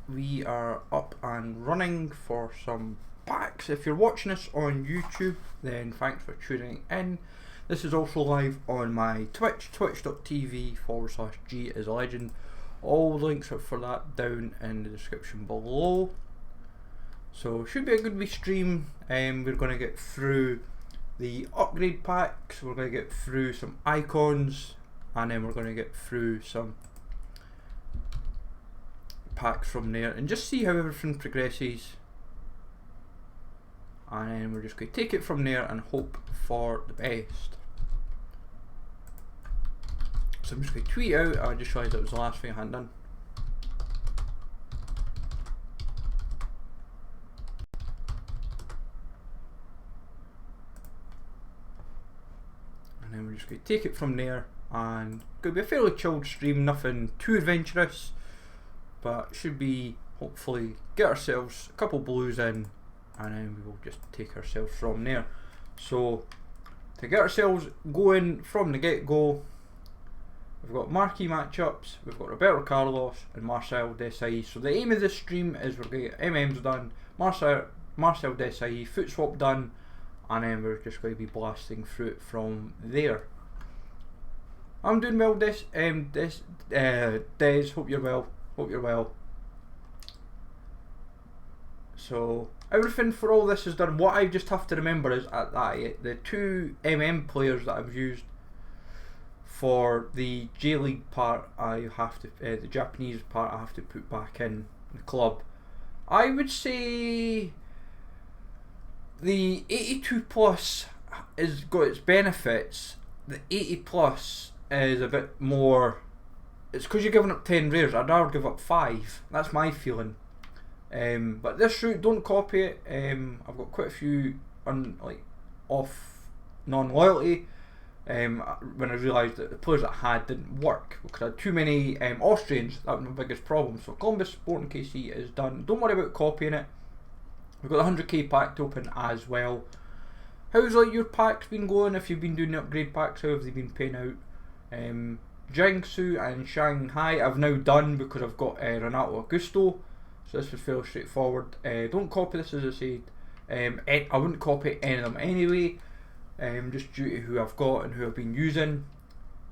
We are up and running for some packs. If you're watching this on YouTube, then thanks for tuning in. This is also live on my Twitch, twitch.tv/G is a legend. All links are for that down in the description below. So should be a good wee stream. We're going to get through the upgrade packs, we're going to get through some icons, and then we're going to get through some packs from there and just see how everything progresses, and then we're just going to take it from there and hope for the best. So I'm just going to tweet out, I just realised that was the last thing I hadn't done. And then we're just going to take it from there, and going to be a fairly chilled stream, nothing too adventurous, but should be hopefully get ourselves a couple blues in, and then we will just take ourselves from there. So to get ourselves going from the get-go, we've got marquee matchups, we've got Roberto Carlos and Marcel Desailly. So the aim of this stream is we're going to get MMs done, Marcel Desailly, foot swap done, and then we're just going to be blasting through it from there. I'm doing well, Des, hope you're well. Hope you're well. So everything for all this is done. What I just have to remember is at that the two players that I've used for the J League part, I have to the Japanese part I have to put back in the club. I would say the 82 plus has got its benefits. The 80 plus is a bit more. It's because you're giving up 10 rares. I'd rather give up 5. That's my feeling. But this route, don't copy it. I've got quite a few off non-loyalty. When I realised that the players that I had didn't work because I had too many Austrians. That was my biggest problem. So Columbus Sporting KC is done. Don't worry about copying it. We've got the 100k pack to open as well. How's your packs been going? If you've been doing the upgrade packs, how have they been paying out? Jiangsu and Shanghai I've now done because I've got Renato Augusto, so this was fairly straightforward. Don't copy this, as I said. I wouldn't copy any of them anyway, just due to who I've got and who I've been using.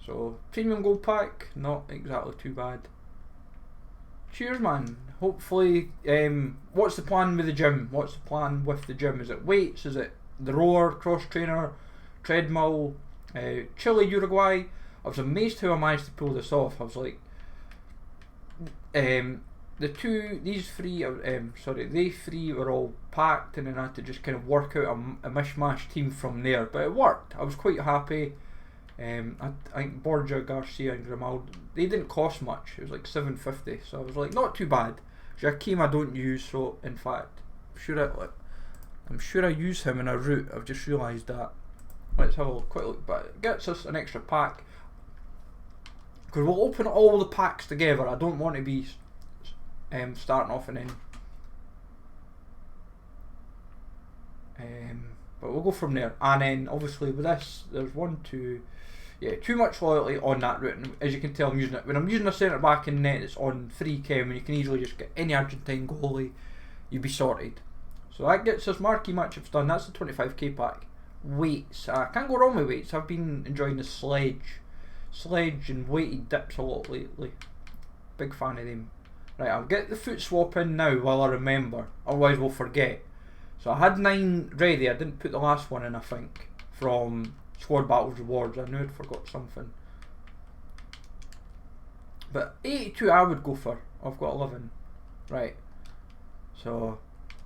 So premium gold pack, not exactly too bad. Cheers, man. Hopefully, what's the plan with the gym? What's the plan with the gym? Is it weights? Is it the rower, cross trainer, treadmill, Chile, Uruguay? I was amazed how I managed to pull this off. I was like, they three were all packed, and then I had to just kind of work out a mishmash team from there. But it worked. I was quite happy. I think Borja, Garcia, and Grimaldo, they didn't cost much. It was like 750, so I was like, not too bad. Jaquim I don't use, so in fact, I'm sure I use him in a route. I've just realised that. Let's have a quick look, but it gets us an extra pack. Because we'll open all the packs together. I don't want to be starting off and then. But we'll go from there. And then obviously with this, there's too much loyalty on that route. And as you can tell, I'm using it. When I'm using a centre back in net, it's on 3 chem, and you can easily just get any Argentine goalie, you'd be sorted. So that gets us marquee matchups done. That's the 25k pack. Weights. I can't go wrong with weights. I've been enjoying the sledge and weighted dips a lot lately. Big fan of them. Right, I'll get the foot swap in now while I remember, otherwise we'll forget. So I had 9 ready. I didn't put the last one in, I think, from Squad Battles Rewards. I knew I'd forgot something. But 82 I would go for. I've got 11. Right. So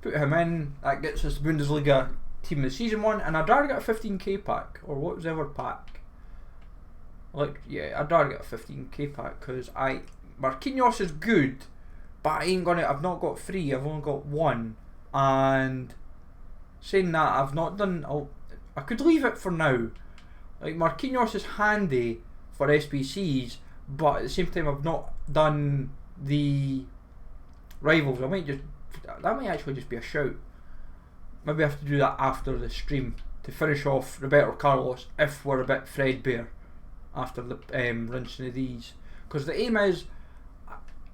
put him in. That gets us the Bundesliga Team of the Season 1, and I'd rather get a 15k pack, or whatever pack. I'd rather get a 15k pack, because Marquinhos is good, but I've not got 3, I've only got 1, and saying that, I've not done, I could leave it for now. Like, Marquinhos is handy for SBCs, but at the same time I've not done the rivals. That might actually just be a shout. Maybe I have to do that after the stream to finish off Roberto Carlos if we're a bit threadbare after the rinsing of these. Because the aim is,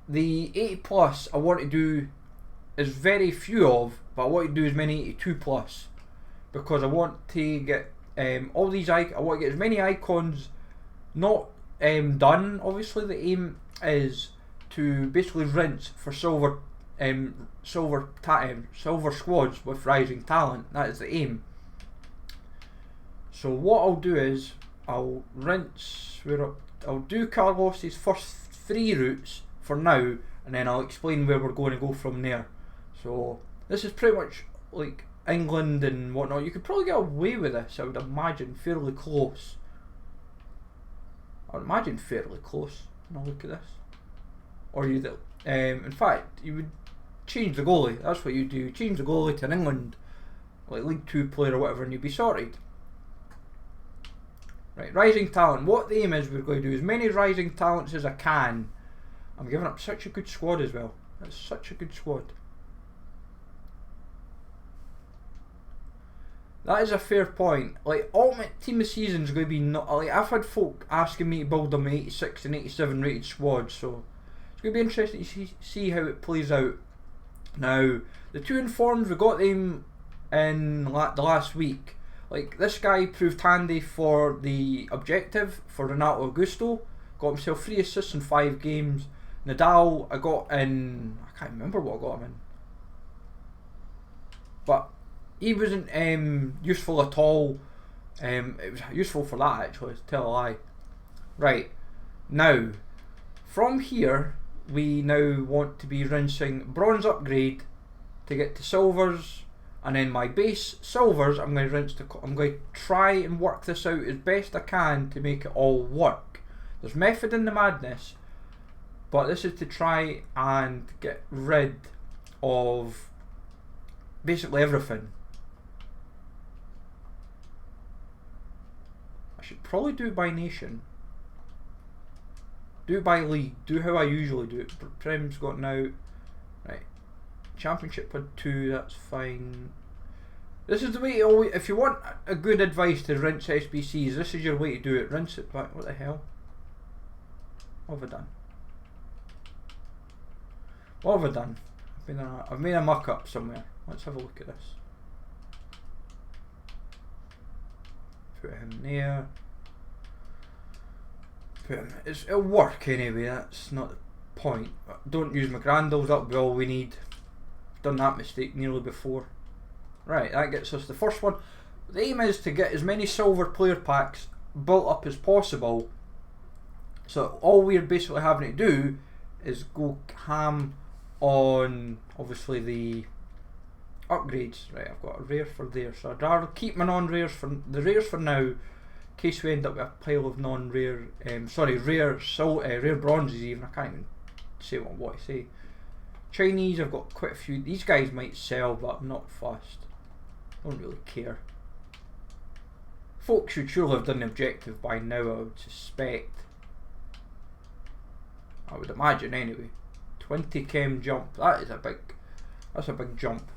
the 80 plus I want to do is very few of, but I want to do as many 82 plus because I want to get all these I want to get as many icons not done. Obviously the aim is to basically rinse for silver squads with rising talent. That is the aim. So what I'll do is I'll rinse I'll do Carlos's first 3 routes for now, and then I'll explain where we're going to go from there. So this is pretty much like England and whatnot. You could probably get away with this, I would imagine, fairly close. I would imagine fairly close. Now look at this. Or you, in fact, you would change the goalie. That's what you do. Change the goalie to an England, like League 2 player or whatever, and you'd be sorted. Right, rising talent. What the aim is, we're going to do as many rising talents as I can. I'm giving up such a good squad as well. That's such a good squad. That is a fair point. Like, Ultimate Team of Season is going to be not. Like, I've had folk asking me to build them 86 and 87 rated squads, so it's going to be interesting to see how it plays out. Now, the 2 informs, we got them in the last week. Like, this guy proved handy for the objective for Renato Augusto. Got himself 3 assists in 5 games. Nadal, I got in. I can't remember what I got him in. But he wasn't useful at all. It was useful for that, actually, to tell a lie. Right, now, from here, we now want to be rinsing bronze upgrade to get to silvers. And then my base silvers, I'm going to try and work this out as best I can to make it all work. There's method in the madness, but this is to try and get rid of basically everything. I should probably do it by nation. Do it by league. Do how I usually do it. Prem's got now. Right. Championship had 2, that's fine. This is the way to always, if you want a good advice to rinse SBCs, this is your way to do it. Rinse it back. What the hell? What have I done? What have I done? I've made a muck up somewhere. Let's have a look at this. Put him there. Put him. It'll work anyway. That's not the point. Don't use McGrandles. That'll be all we need. Done that mistake nearly before. Right, that gets us the first one. The aim is to get as many silver player packs built up as possible. So all we're basically having to do is go ham on obviously the upgrades. Right, I've got a rare for there, so I'd rather keep my non-rares for the rares for now, in case we end up with a pile of non-rare, rare bronzes even. I can't even say what I want to say. Chinese, I've got quite a few. These guys might sell, but I'm not fussed. Don't really care. Folks should surely have done the objective by now, I would suspect. I would imagine anyway. 20 chem jump. That's a big jump.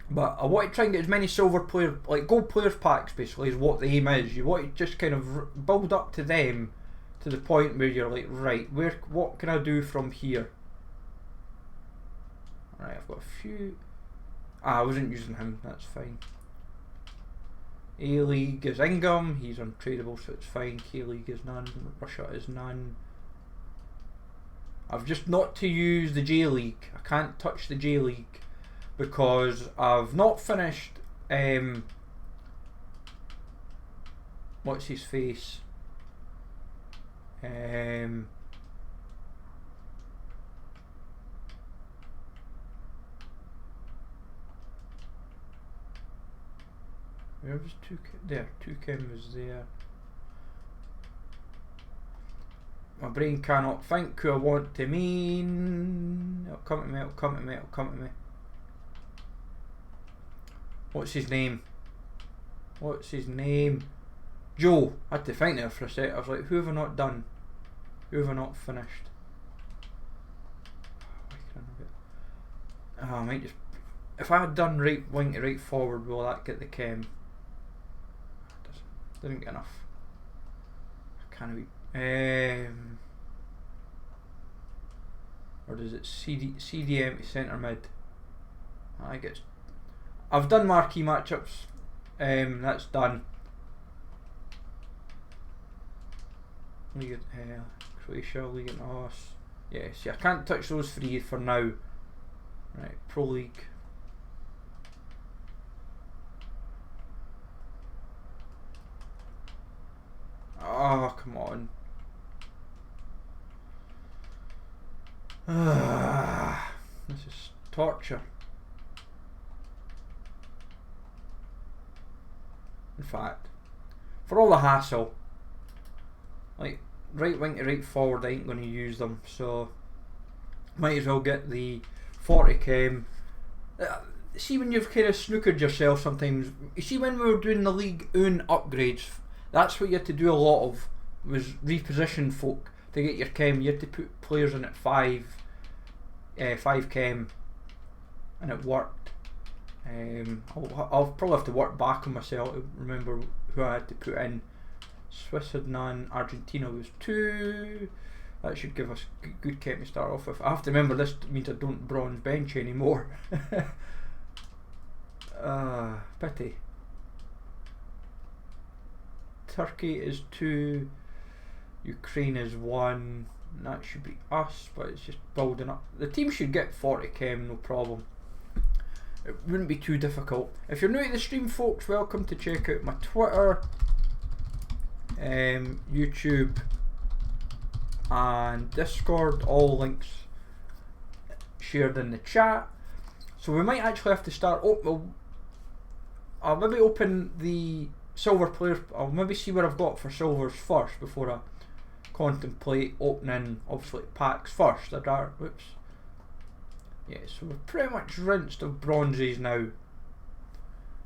But I want to try and get as many silver player, like gold players packs basically is what the aim is. You want to just kind of build up to them to the point where you're like, right, what can I do from here? Right, I've got a few. I wasn't using him, that's fine. A-League is Ingham, he's untradeable so it's fine. K-League is none, Russia is none. I've just not to use the J-League. I can't touch the J-League because I've not finished what's his face? Where was there? 2chem was there. My brain cannot think who I want to mean. It'll come to me, it'll come to me, it'll come to me. What's his name? What's his name? Joe. I had to think there for a sec. I was like, who have I not done? Who have I not finished? I might just. If I had done right wing to right forward, will that get the chem? Didn't get enough. Can we? or is it CDM to centre mid? I guess I've done marquee matchups. That's done. League Croatia, League and TOTS. Yeah, see, I can't touch those three for now. Right, Pro League. Oh, come on. This is torture. In fact, for all the hassle, like right wing to right forward, I ain't going to use them, so might as well get the 40 chem. See, when you've kind of snookered yourself sometimes, you see when we were doing the League own upgrades, that's what you had to do a lot of, was reposition folk to get your chem. You had to put players in at 5 chem, and it worked. I'll probably have to work back on myself to remember who I had to put in. Swiss had none, Argentina was 2. That should give us good chem to start off with. I have to remember this means I don't bronze bench anymore. Pity. Turkey is 2, Ukraine is 1. That should be us, but it's just building up. The team should get 40 chem, no problem. It wouldn't be too difficult. If you're new to the stream, folks, welcome to check out my Twitter, YouTube and Discord. All links shared in the chat. So we might actually have to start. I'll maybe open the silver players. I'll maybe see what I've got for silvers first before I contemplate opening, obviously, packs first. Whoops. Yeah, so we're pretty much rinsed of bronzes now.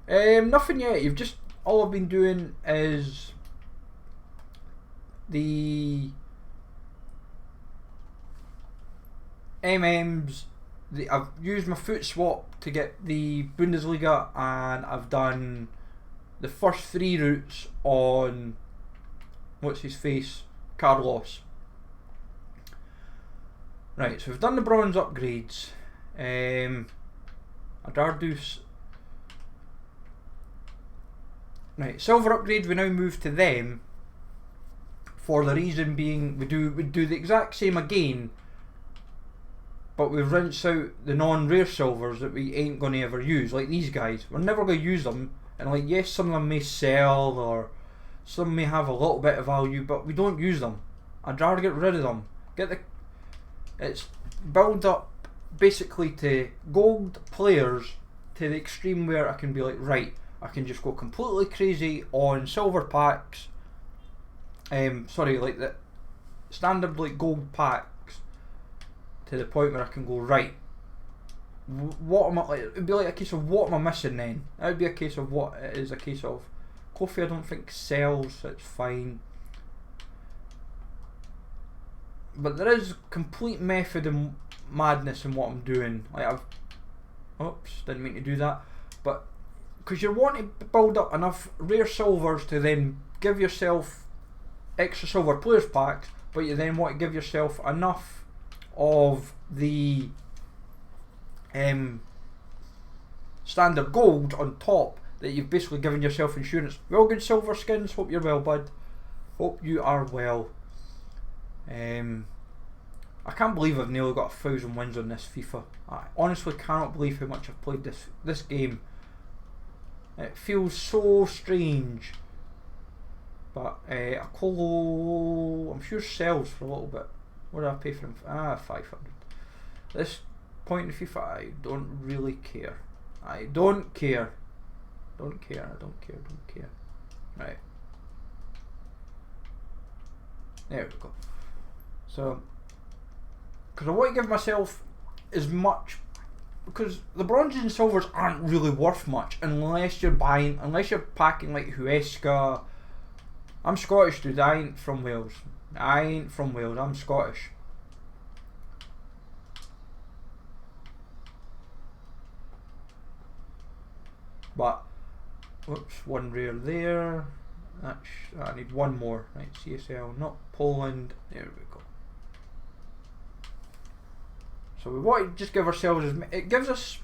Nothing yet. You've just, all I've been doing is the MMs. I've used my foot swap to get the Bundesliga, and I've done the first 3 routes on what's his face, Carlos. Right, so we've done the bronze upgrades. Adardus. Right, silver upgrades, we now move to them, for the reason being we do the exact same again, but we rinse out the non-rare silvers that we ain't going to ever use, like these guys. We're never going to use them, and like, yes, some of them may sell or some may have a little bit of value, but we don't use them. I'd rather get rid of them. It's build up basically to gold players to the extreme where I can be like, right, I can just go completely crazy on silver packs. Sorry, like the standard like gold packs, to the point where I can go, right, what am I, like, it'd be like a case of what am I missing then? It would be a case of what it is a case of. Kofi I don't think sells, it's fine. But there is complete method and madness in what I'm doing. Like oops, didn't mean to do that. But because you're wanting to build up enough rare silvers to then give yourself extra silver players packs, but you then want to give yourself enough of the standard gold on top that you've basically given yourself insurance. Well, good silver skins, hope you're well, bud. Hope you are well. I can't believe I've nearly got 1,000 wins on this FIFA. I honestly cannot believe how much I've played this game. It feels so strange. But a Colo, I'm sure sells for a little bit. What did I pay for him? 500. This point in FIFA, I don't really care. I don't care. Don't care. Right. There we go. So, because I want to give myself as much, because the bronzes and silvers aren't really worth much unless you're packing like Huesca. I'm Scottish, dude. I ain't from Wales. I'm Scottish. But, whoops, one rare there. I need one more. Right, CSL, not Poland. There we go. So we want to just give ourselves it gives us,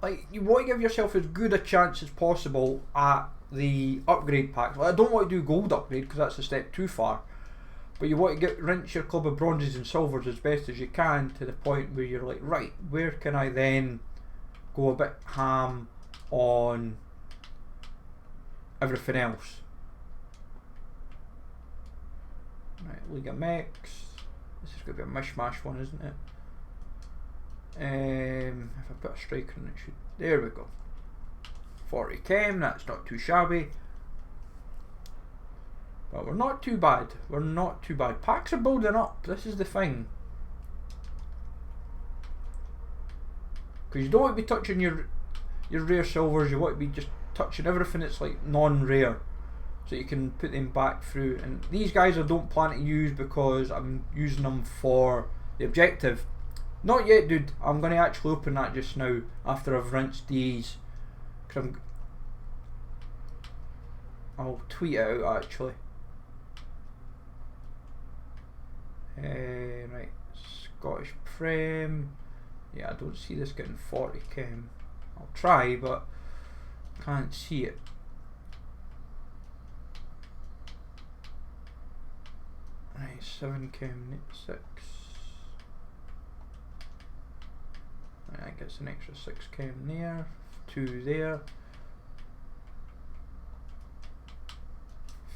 like, you want to give yourself as good a chance as possible at the upgrade packs. Well, I don't want to do gold upgrade because that's a step too far, but you want to rinse your club of bronzes and silvers as best as you can to the point where you're like, right, where can I then go a bit ham on everything else. Right, League of Mechs. This is going to be a mishmash one, isn't it? If I put a striker in it, should. There we go. 40 chem, that's not too shabby. But we're not too bad. We're not too bad. Packs are building up. This is the thing. Because you don't want to be touching your rare silvers. You want to be just touching everything that's like non-rare, so you can put them back through. And these guys I don't plan to use because I'm using them for the objective. Not yet, dude. I'm going to actually open that just now after I've rinsed these. Cause I'll tweet it out actually. Right, Scottish Prem. Yeah, I don't see this getting 40 chem. I'll try, but can't see it. Right, 7 chem, 6. Right, that gets an extra 6 chem there, 2 there,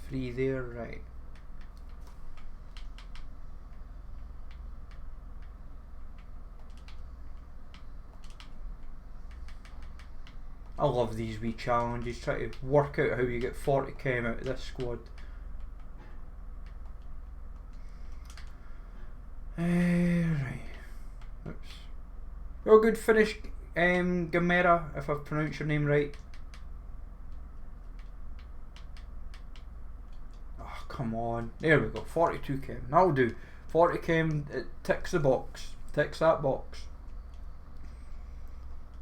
3 there, right. I love these wee challenges, try to work out how you get 40 chem out of this squad. Right. Oops. Real good finish, Gamera, if I've pronounced your name right. Oh, come on. There we go, 42 chem. That'll do. 40 chem, it ticks the box. Ticks that box.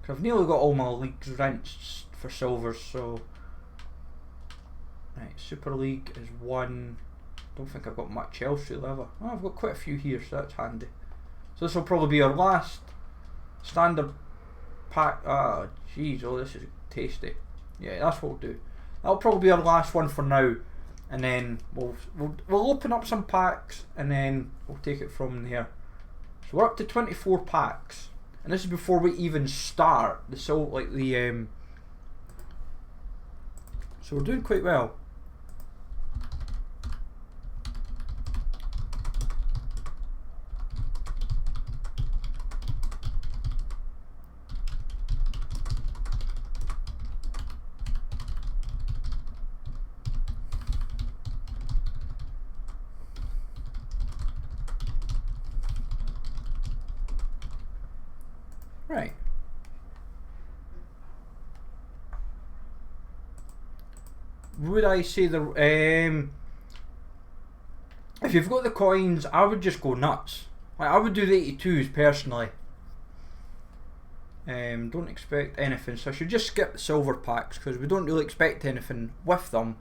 I've nearly got all my leagues rinsed for silvers, so. Right, Super League is 1. Don't think I've got much else really ever. Oh, I've got quite a few here, so that's handy. So this will probably be our last standard pack. Ah, jeez, oh, this is tasty. Yeah, that's what we'll do. That'll probably be our last one for now, and then we'll open up some packs, and then we'll take it from there. So we're up to 24 packs. And this is before we even start the so we're doing quite well. Right. Would I say the if you've got the coins, I would just go nuts. Like, I would do the 82s personally. Don't expect anything, so I should just skip the silver packs because we don't really expect anything with them.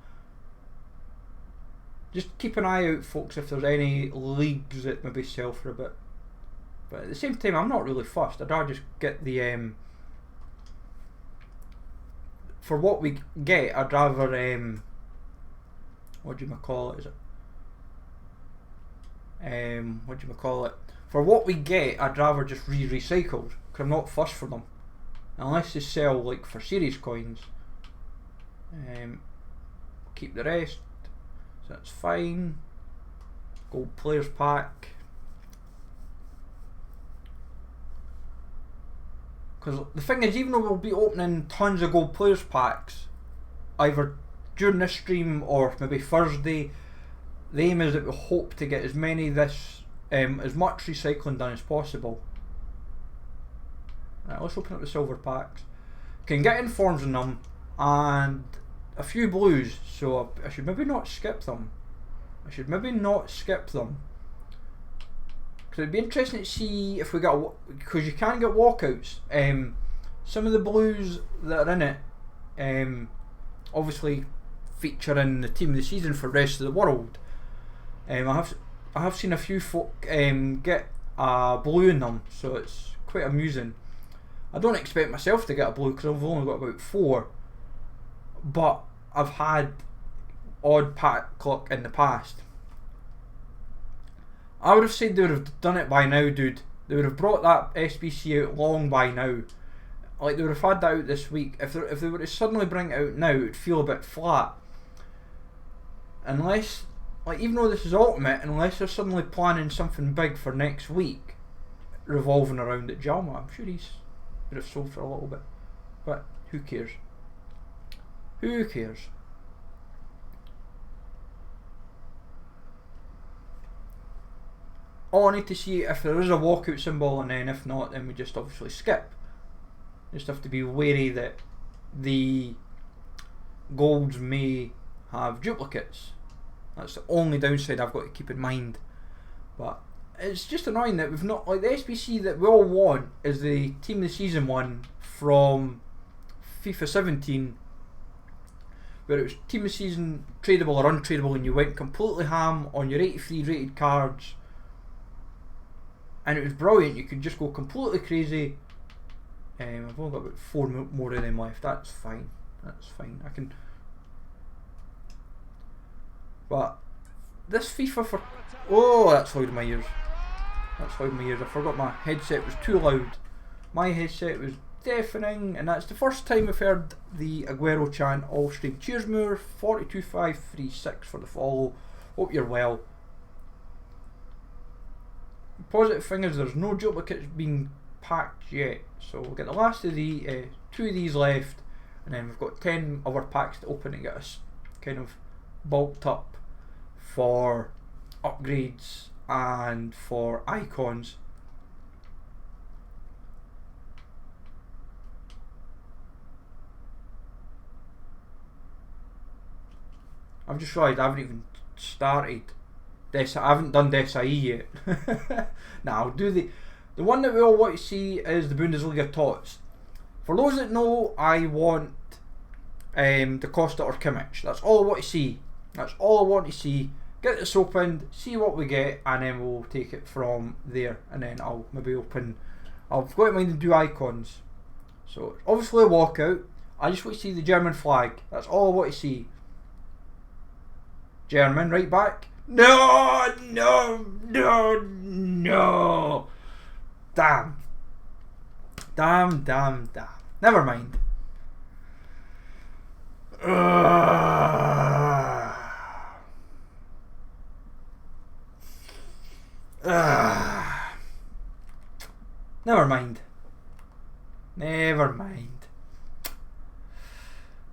Just keep an eye out, folks, if there's any leagues that maybe sell for a bit. But at the same time, I'm not really fussed. I'd rather just get the for what we get. I'd rather what do you call it? Is it what do you call it? For what we get, I'd rather just recycled because I'm not fussed for them, unless they sell like for series coins. Keep the rest, so that's fine. Gold players pack. Because the thing is, even though we'll be opening tons of gold players packs, either during this stream or maybe Thursday, the aim is that we hope to get as many as much recycling done as possible. Right, let's open up the silver packs. Can get informs in them and a few blues, so I should maybe not skip them. Because it'd be interesting to see if we get, because you can get walkouts. Some of the blues that are in it, obviously feature in the team of the season for the rest of the world. I have seen a few folk get a blue in them, so it's quite amusing. I don't expect myself to get a blue because I've only got about 4, but I've had odd pack luck in the past. I would have said they would have done it by now, dude. They would have brought that SBC out long by now. Like, they would have had that out this week. If they were to suddenly bring it out now, it would feel a bit flat. Unless, like, even though this is Ultimate, unless they're suddenly planning something big for next week, revolving around at Jalma, I'm sure he's would have sold for a little bit. But who cares? Who cares? All I need to see if there is a walkout symbol, and then if not, then we just obviously skip. Just have to be wary that the golds may have duplicates. That's the only downside I've got to keep in mind. But it's just annoying that we've not, like, the SBC that we all want is the Team of the Season one from FIFA 17, where it was Team of the Season tradable or untradeable, and you went completely ham on your 83 rated cards, and it was brilliant. You could just go completely crazy. I've only got about 4 more of them left. That's fine. That's fine. I can. But this FIFA for. Oh, that's loud in my ears. That's loud in my ears. I forgot my headset was too loud. My headset was deafening, and that's the first time I've heard the Aguero chant all stream. Cheers, Moore. 42536 for the follow. Hope you're well. The positive thing is there's no duplicates being packed yet, so we'll get the last of the 2 of these left, and then we've got 10 other packs to open to get us kind of bulked up for upgrades and for icons. I've just realised I haven't even started I haven't done Desai yet. Now I'll do the one that we all want to see is the Bundesliga TOTS. For those that know, I want the Costa or Kimmich. That's all I want to see. That's all I want to see. Get this opened, see what we get, and then we'll take it from there. And then I'll maybe open. I've got in mind to do icons. So obviously a walkout. I just want to see the German flag. That's all I want to see. German right back. No, no, no, no. Damn. Damn, damn, damn. Never mind. Never mind. Never mind.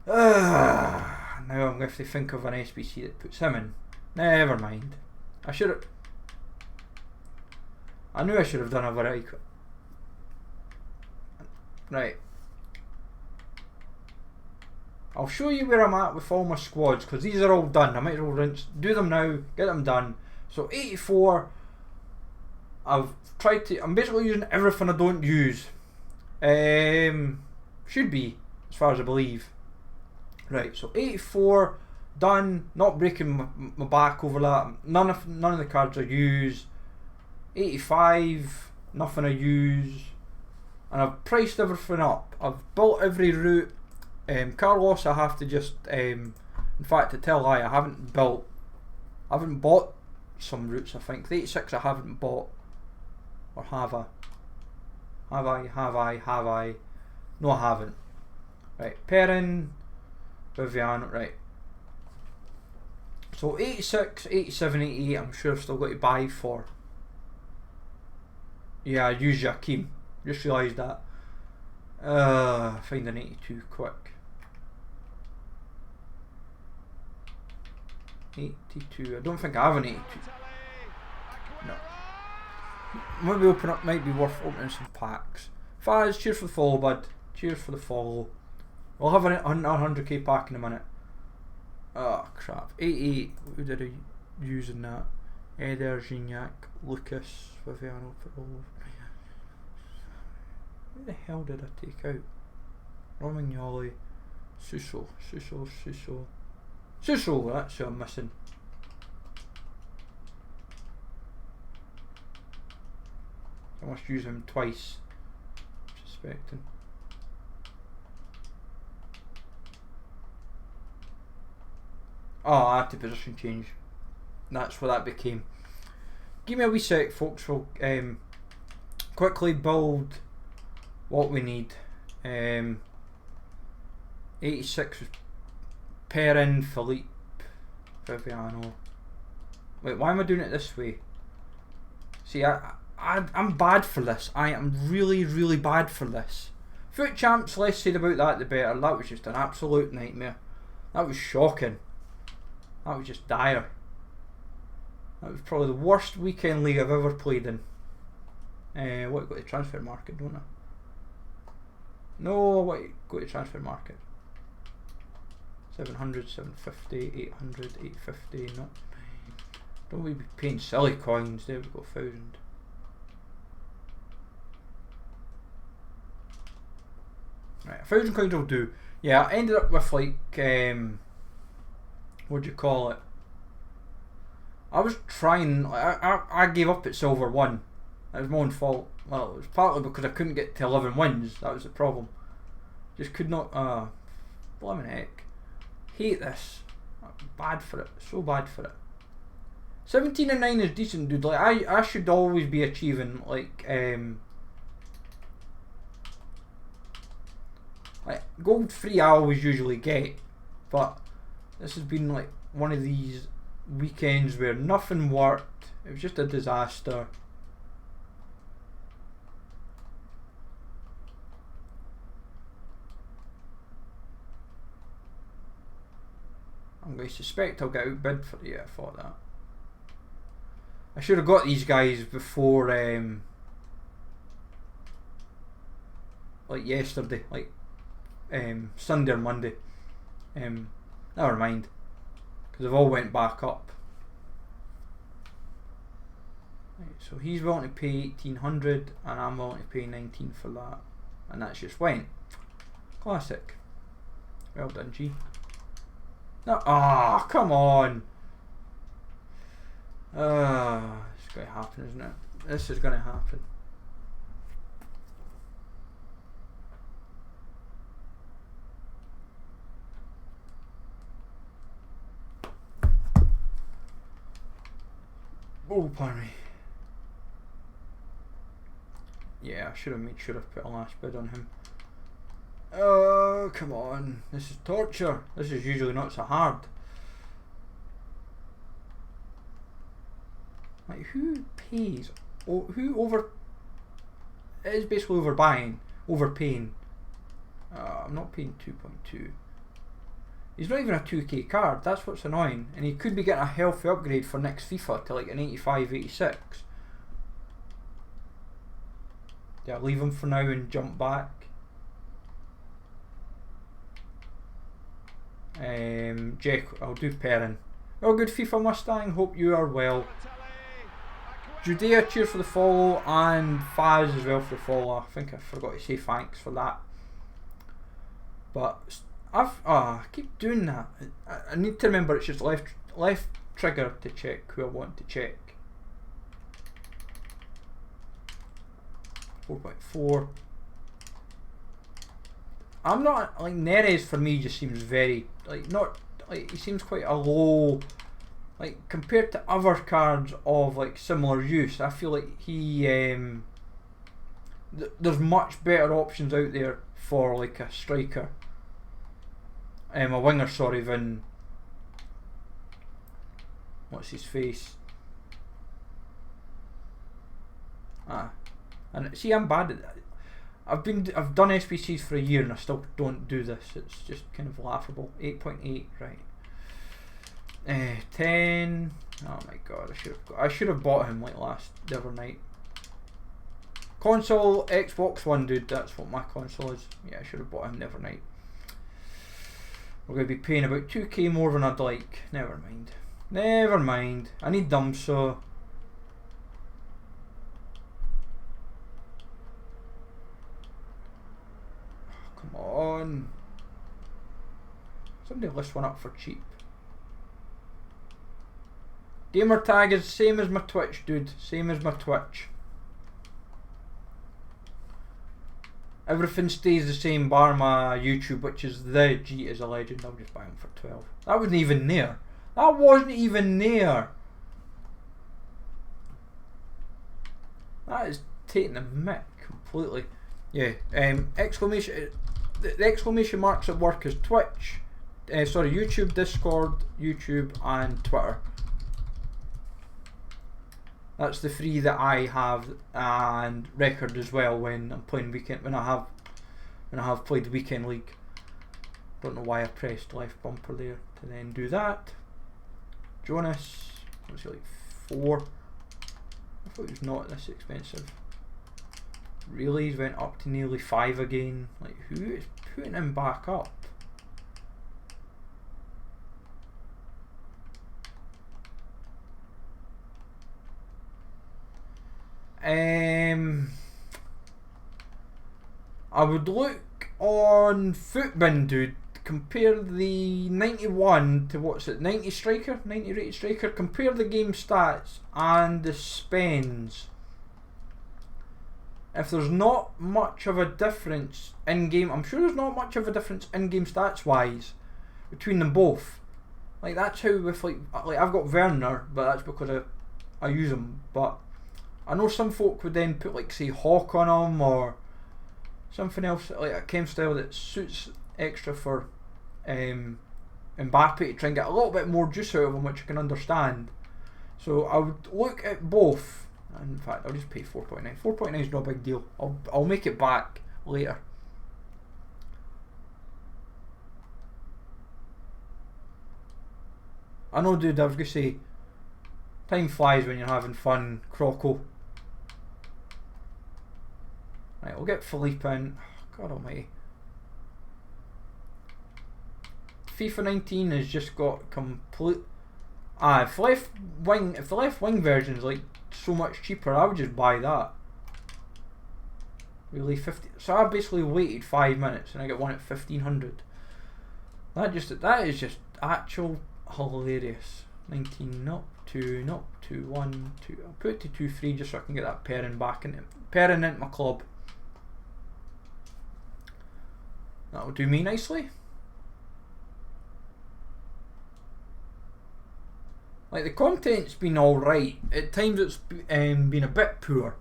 Now I'm going to have to think of an SBC that puts him in. Never mind. I knew I should have done a variety. Right. I'll show you where I'm at with all my squads, because these are all done. I might as well do them now, get them done. So 84, I'm basically using everything I don't use. Should be, as far as I believe. Right, so 84, done, not breaking my back over that. None of the cards I use. 85, nothing I use. And I've priced everything up. I've built every route. Carlos, I have to just, in fact, to tell a lie, I haven't bought some routes, I think. The 86 I haven't bought. Or have I? Have I? No, I haven't. Right, Perrin, Vivian, right. So 86, 87, 88, I'm sure I've still got to buy for. Yeah, I use Jakim. Just realised that. Find an 82 quick. 82. I don't think I have an 82. No. Might be worth opening some packs. Faz, cheers for the follow, bud. Cheers for the follow. We'll have a 100k pack in a minute. Oh crap. 88. Who did I use in that? Eder, Gignac, Lucas, Viviano, Perolo. Who the hell did I take out? Romagnoli, Suso, that's who I'm missing. I must use him twice. Suspecting. Oh, I have to position change. That's what that became. Give me a wee sec, folks. We'll quickly build what we need. 86 was Perrin, Philippe, Viviano. Wait, why am I doing it this way? See, I'm bad for this. I am really, really bad for this. Foot champs, less said about that the better. That was just an absolute nightmare. That was shocking. That was just dire. That was probably the worst weekend league I've ever played in. What, go to transfer market, don't I? No, what, go to transfer market. 700, 750, 800, 850, no. Don't we be paying silly coins? There we go, 1,000. Right, 1,000 coins will do. Yeah, I ended up with like, what do you call it? I was trying, I gave up at silver 1. That was my own fault. Well, it was partly because I couldn't get to 11 wins, that was the problem. Just could not, blimey heck. Hate this. Bad for it, so bad for it. 17 and 9 is decent, dude. Like I should always be achieving like gold 3 I always usually get, but this has been like one of these weekends where nothing worked. It was just a disaster. I'm going to suspect I'll get outbid for the. Yeah, I thought that. I should have got these guys before, like yesterday, like Sunday or Monday. Never mind, because they've all went back up. Right, so he's willing to pay 1,800, and I'm willing to pay 19 for that, and that's just went. Classic. Well done, G. No, ah, come on. It's going to happen, isn't it? This is going to happen. Oh, pardon me. Yeah, I should have made sure I put a last bid on him. Oh, come on. This is torture. This is usually not so hard. Like, who pays? Who over... It is basically overpaying. I'm not paying 2.2. He's not even a 2k card, that's what's annoying. And he could be getting a healthy upgrade for next FIFA to like an 85, 86. Yeah, leave him for now and jump back. Jack, I'll do Perrin. Oh, good FIFA Mustang, hope you are well. Judea, cheers for the follow, and Faz as well for the follow. I think I forgot to say thanks for that. But I keep doing that. I need to remember it's just left trigger to check who I want to check. 4.4. I'm not like Neres for me just seems very he seems quite a low. Like, compared to other cards of, like, similar use, I feel like he, there's much better options out there for, like, a striker. A winger, sorry, than, what's his face? And see, I'm bad at that. I've done SBCs for a year and I still don't do this. It's just kind of laughable. 8.8, right. 10. Oh my god, I should have bought him like the other night. Console, Xbox One, dude. That's what my console is. Yeah, I should have bought him the other night. We're going to be paying about 2k more than I'd like. Never mind. Never mind. I need them, so. Oh, come on. Somebody list one up for cheap. Gamer tag is same as my Twitch, dude. Same as my Twitch. Everything stays the same bar my YouTube, which is the G is a legend. I'll just buy him for 12. That wasn't even there. That wasn't even there. That is taking the mick completely. Yeah. Exclamation. The exclamation marks at work is Twitch. Sorry, YouTube, Discord, YouTube, and Twitter. That's the 3 that I have, and record as well when I'm playing weekend. When I have played the weekend league. Don't know why I pressed left bumper there to then do that. Jonas, what's he like 4? I thought he was not this expensive. Really, he's went up to nearly 5 again. Like, who is putting him back up? I would look on Footbin, dude. Compare the 91 to what's it? 90 striker, 90 rated striker. Compare the game stats and the spends. If there's not much of a difference in game, I'm sure there's not much of a difference in game stats wise between them both. Like that's how with like I've got Werner, but that's because I use him. But I know some folk would then put like say Hawk on him or something else like a chem style that suits extra for Mbappe to try and get a little bit more juice out of him, which I can understand. So I would look at both. In fact, I'll just pay 4.9. 4.9 is not a big deal. I'll make it back later. I know, dude. I was gonna say, time flies when you're having fun, Croco. Right, we'll get Philippe in. Oh, God Almighty. FIFA 19 has just got complete. If the left wing version is like so much cheaper, I would just buy that. Really, 50. So I basically waited 5 minutes and I get one at 1500. That is just actual hilarious. 19 not 2 not 2 1 2. I'll put it to 2 3 just so I can get that pairing back in it. Pairing into my club. That'll do me nicely. Like the content's been alright. At times it's been a bit poor.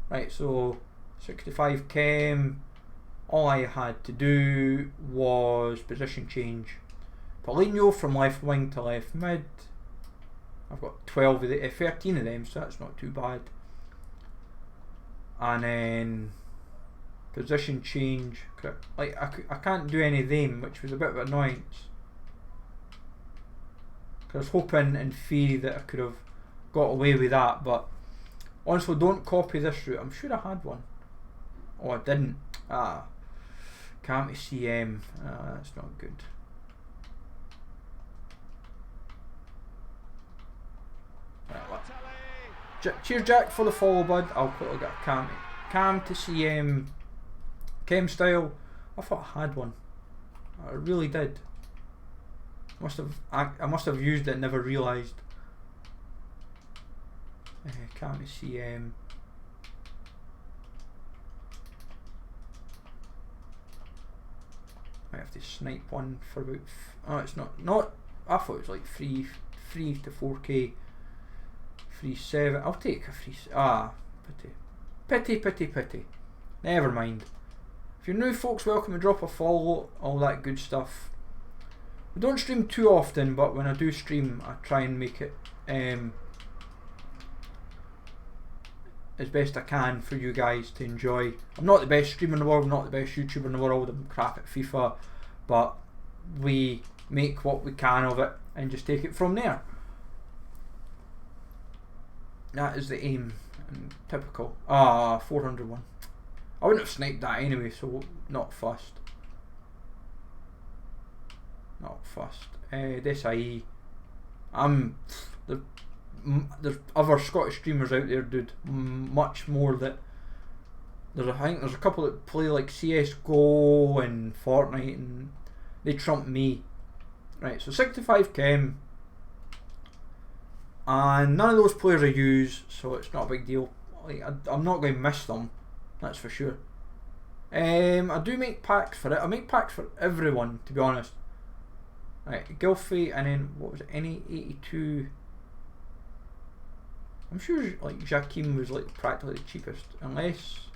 Right, so 65 chem. All I had to do was position change. Paulinho from left wing to left mid. I've got 12 of the 13 of them, so that's not too bad. And then position change. Like I can't do any of them, which was a bit of an annoyance. I was hoping in theory that I could have got away with that, but honestly, don't copy this route. I'm sure I had one. Oh, I didn't. Can't CM. That's not good. Right, cheers, Jack, for the follow, bud. I'll quickly get a cam to CM. Chem style. I thought I had one. I really did. I must have used it and never realised. Can't CM. I have to snipe one for about. Oh, it's not. I thought it was like 3 to 4K. 3.7. I'll take a 3. Pity. Never mind. If you're new, folks, welcome to drop a follow. All that good stuff. We don't stream too often, but when I do stream, I try and make it as best I can for you guys to enjoy. I'm not the best streamer in the world, I'm not the best YouTuber in the world, I'm crap at FIFA, but we make what we can of it and just take it from there. That is the aim, and typical. 401. I wouldn't have sniped that anyway, so not fussed. Desai. There's other Scottish streamers out there, dude. Much more that. I think there's a couple that play like CS:GO and Fortnite, and they trump me. Right, so 65 chem, and none of those players I use, so it's not a big deal. Like I'm not going to miss them, that's for sure. I do make packs for it. I make packs for everyone, to be honest. Right, Gilfie, and then what was it? Any 82. I'm sure like Jakim was like practically the cheapest, unless.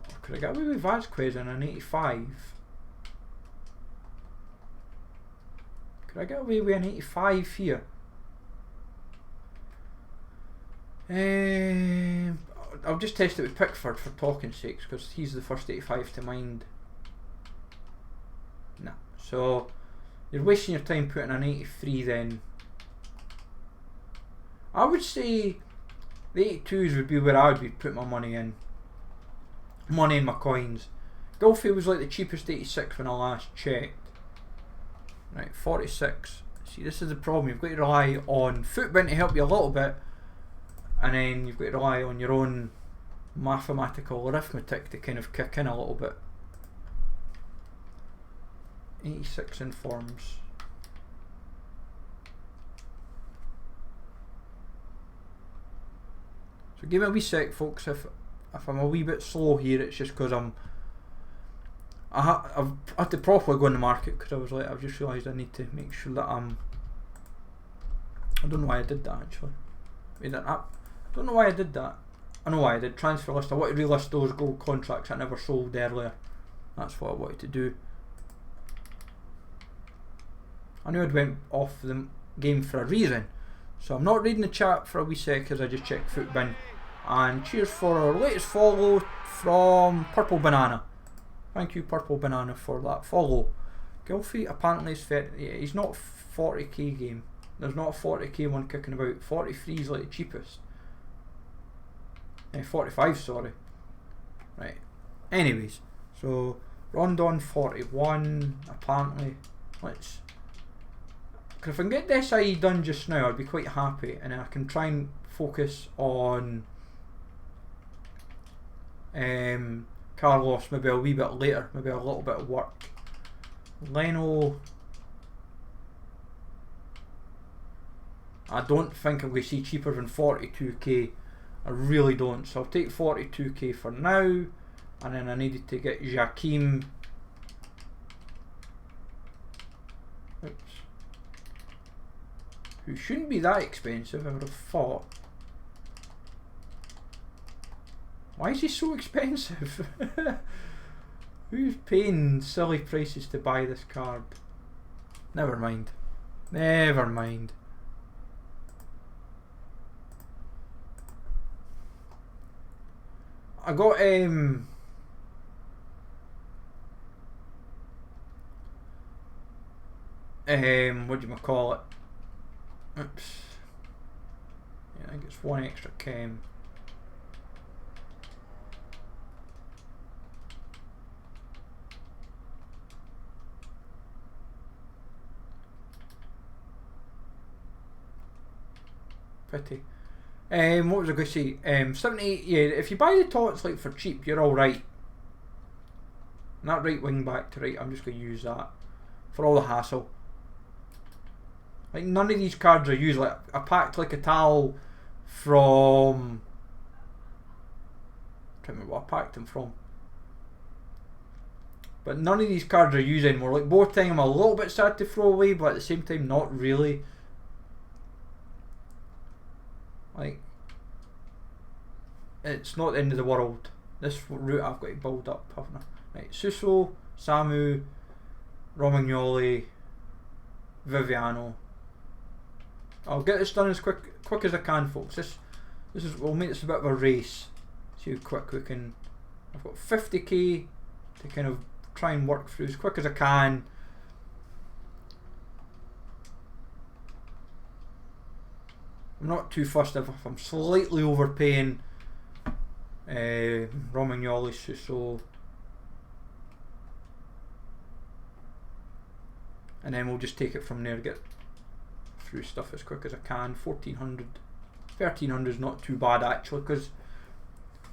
Oh, could I get away with Vasquez on an 85? Could I get away with an 85 here? I'll just test it with Pickford for talking sakes, because he's the first 85 to mind. Nah. So you're wasting your time putting an 83 then. I would say the 82s would be where I would be putting my money in. Money in my coins. Gilfie was like the cheapest 86 when I last checked. Right, 46. See, this is the problem. You've got to rely on Footbin to help you a little bit, and then you've got to rely on your own mathematical arithmetic to kind of kick in a little bit. 86 informs. So give me a wee sec, folks. If I'm a wee bit slow here, it's just because I've had to properly go in the market, because I was like, I've just realised I need to make sure that I don't know why I did that actually. Wait, I don't know why I did that. I know why I did. Transfer list. I want to relist those gold contracts I never sold earlier. That's what I wanted to do. I knew I'd went off the game for a reason, so I'm not reading the chat for a wee sec as I just check Footbin. And cheers for our latest follow from Purple Banana. Thank you, Purple Banana, for that follow. Gilfie apparently is 30. Yeah, he's not 40k game. There's not a 40k one kicking about. 43 is like the cheapest. 45, sorry. Right. Anyways, so Rondon 41 apparently. Let's. Cause if I can get this IE done just now, I'd be quite happy, and then I can try and focus on Carlos maybe a wee bit later, maybe a little bit of work. Leno, I don't think I'm going to see cheaper than 42k. I really don't. So I'll take 42k for now, and then I needed to get Jakim. Oops. Who shouldn't be that expensive, I would have thought. Why is he so expensive? Who's paying silly prices to buy this card? Never mind. Never mind. I got what do you call it? Oops. Yeah, I think it's one extra chem. Pity. What was I going to say? 78. Yeah, if you buy the TOTS like for cheap, you're all right. And that right wing back to right, I'm just going to use that for all the hassle. Like none of these cards are used. Like I packed like a towel from. I can't remember what I packed them from. But none of these cards are used anymore. Like Boateng, I'm a little bit sad to throw away, but at the same time, not really. Like, it's not the end of the world. This route I've got to build up, haven't I? Right, Suso, Samu, Romagnoli, Viviano. I'll get this done as quick as I can, folks. This is, we'll make this a bit of a race. See how quick we can. I've got 50k to kind of try and work through as quick as I can. I'm not too fussed if I'm slightly overpaying. Romagnoli, Suso, and then we'll just take it from there. Get through stuff as quick as I can. 1400, 1300 is not too bad actually, because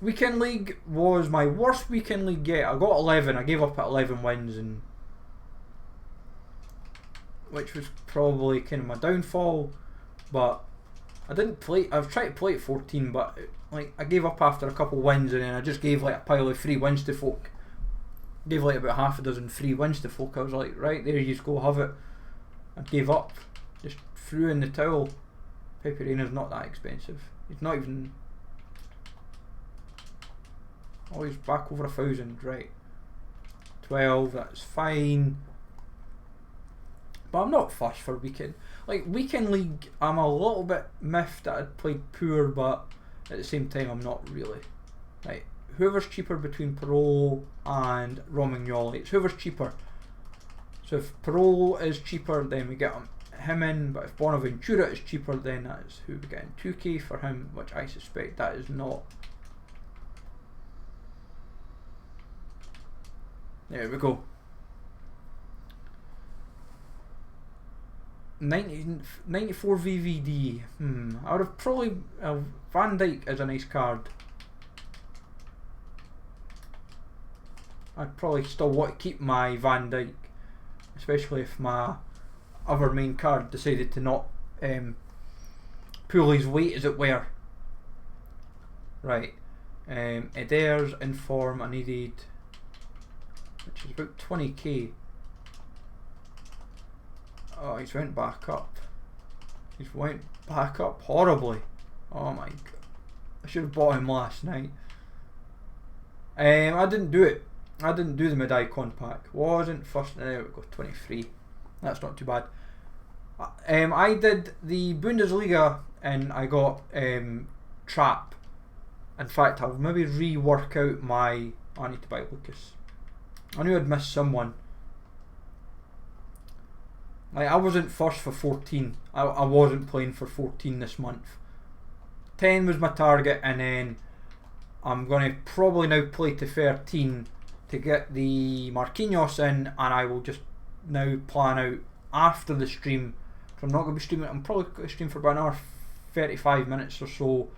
weekend league was my worst weekend league yet. I got 11. I gave up at 11 wins, and which was probably kind of my downfall, but I didn't play. I've tried to play at 14, but like I gave up after a couple wins, and then I just gave like a pile of free wins to folk. Gave like about half a dozen free wins to folk. I was like, right there, you just go have it. I gave up. Just threw in the towel. Pepe Reina's not that expensive. He's not even. Oh, he's back over 1,000, right? 12, that's fine. But I'm not fussed for weekend. Like weekend league, I'm a little bit miffed that I'd played poor, but at the same time, I'm not really. Right, whoever's cheaper between Parole and Romagnoli, it's whoever's cheaper. So if Parole is cheaper, then we get him in. But if Bonaventura is cheaper, then that's who we get in. 2k for him, which I suspect that is not. There we go. 94 VVD. I would have probably. Van Dijk is a nice card. I'd probably still want to keep my Van Dijk, especially if my other main card decided to not pull his weight, as it were. Right. Adair's in form. I needed, which is about 20k. Oh, he's went back up. He's went back up horribly. Oh my god. I should have bought him last night. I didn't do it. I didn't do the mid-icon pack. Wasn't first. There we go, 23. That's not too bad. I did the Bundesliga and I got Trap. In fact, I'll maybe rework out my. I need to buy Lucas. I knew I'd missed someone. Like I wasn't first for 14. I wasn't playing for 14 this month. 10 was my target, and then I'm going to probably now play to 13 to get the Marquinhos in, and I will just now plan out after the stream. I'm not going to be streaming. I'm probably going to stream for about an hour 35 minutes or so.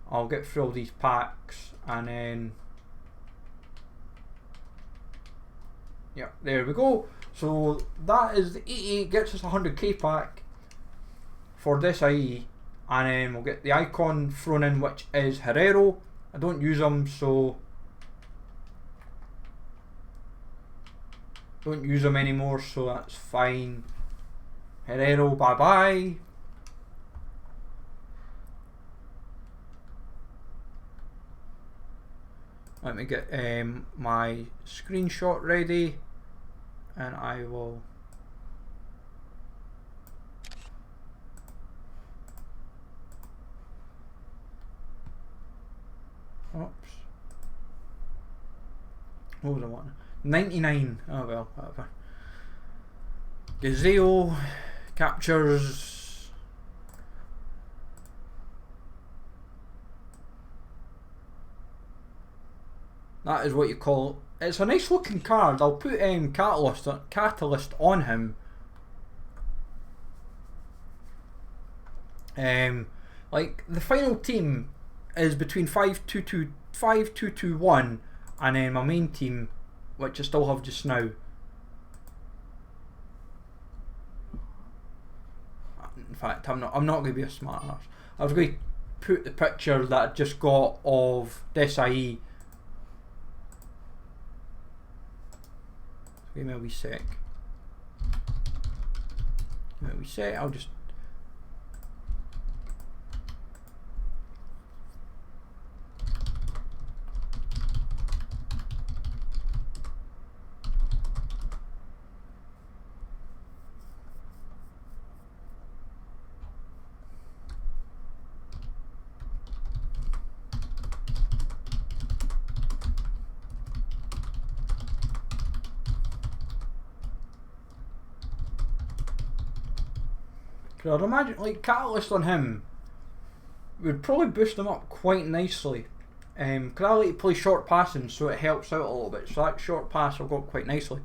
I'll get through all these packs, and then yeah, there we go. So that is the 88, gets us a 100k pack for this IE, and then we'll get the icon thrown in, which is Herrero. I don't use them, so don't use them anymore, so that's fine. Herrero, bye bye. Let me get my screenshot ready, and I will. Oops. What was I wanting? 99. Oh well, whatever. Gazeo captures. That is what you call. It's a nice looking card. I'll put Catalyst on him. Like the final team is between 5-2-2, 5-2-2-1, and then my main team, which I still have just now. In fact, I'm not going to be a smart ass. I was going to put the picture that I just got of Desai. Give me a wee sec. Give me a wee sec. I'll just. I'd imagine like Catalyst on him would probably boost him up quite nicely. Cause I like to play short passing, so it helps out a little bit. So that short pass will go up quite nicely.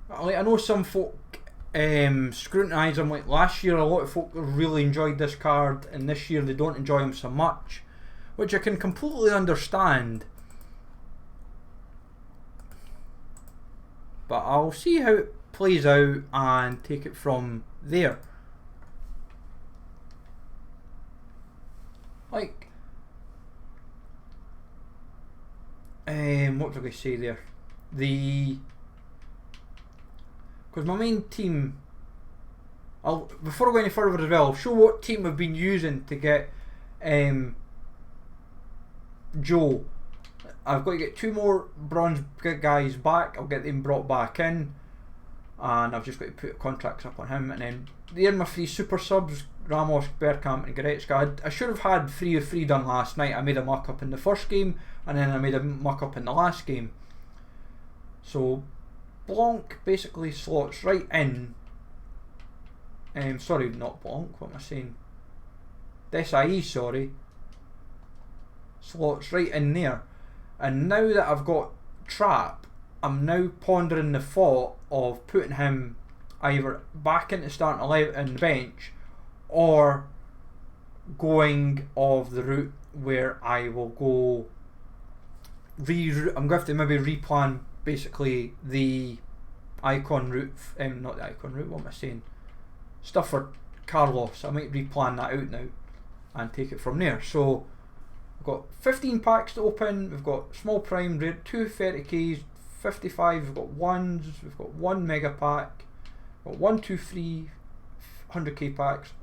Like I know some folk scrutinise him. Like last year, a lot of folk really enjoyed this card, and this year they don't enjoy him so much, which I can completely understand. but I'll see how it plays out and take it from there. Like, what was I going to say there? Because my main team, before I go any further as well, I'll show what team we've been using to get Joe. I've got to get 2 more bronze guys back. I'll get them brought back in, and I've just got to put contracts up on him. And then they're my 3 super subs: Ramos, Bergkamp and Goretzka. I should have had 3 of 3 done last night. I made a muck up in the first game, and then I made a muck up in the last game. So Blanc basically slots right in. Sorry, not Blanc, what am I saying? Desai, sorry. Slots right in there. And now that I've got Trap, I'm now pondering the thought of putting him either back into starting 11 in the bench, or going of the route where I will go I'm going to have to maybe replan basically the icon route, not the icon route, what am I saying? Stuff for Carlos. I might replan that out now and take it from there. So we've got 15 packs to open. We've got small prime, 2 30Ks, 55. We've got ones. We've got 1 mega pack. We've got 1, 2, 3 100k packs,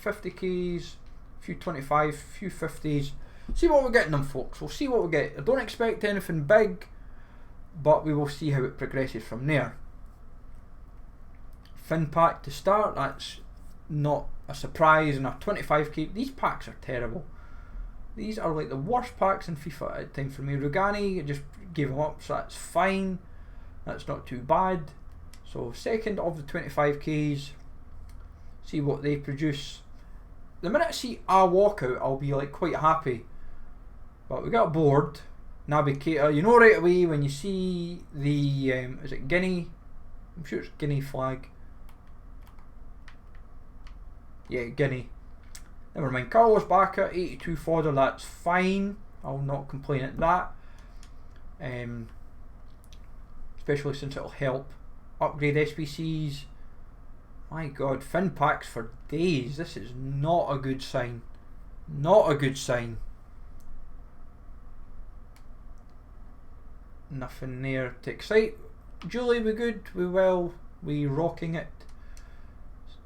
50Ks, a few 25, a few 50s. See what we're getting them, folks. We'll see what we get. I don't expect anything big, but we will see how it progresses from there. Fin pack to start. That's not a surprise. And a 25k. These packs are terrible. These are like the worst packs in FIFA at times for me. Rugani, I just gave him up, so that's fine. That's not too bad. So second of the 25Ks. See what they produce. The minute I see a walkout, I'll be like quite happy. But we got a board. Navigator. You know right away when you see the is it Guinea? I'm sure it's Guinea flag. Yeah, Guinea. Never mind. Carlos Bacca, 82 fodder. That's fine. I'll not complain at that. Especially since it'll help upgrade SBCs. My god, fin packs for days. This is not a good sign. Not a good sign. Nothing there to excite. Julie, we good? We well? We rocking it?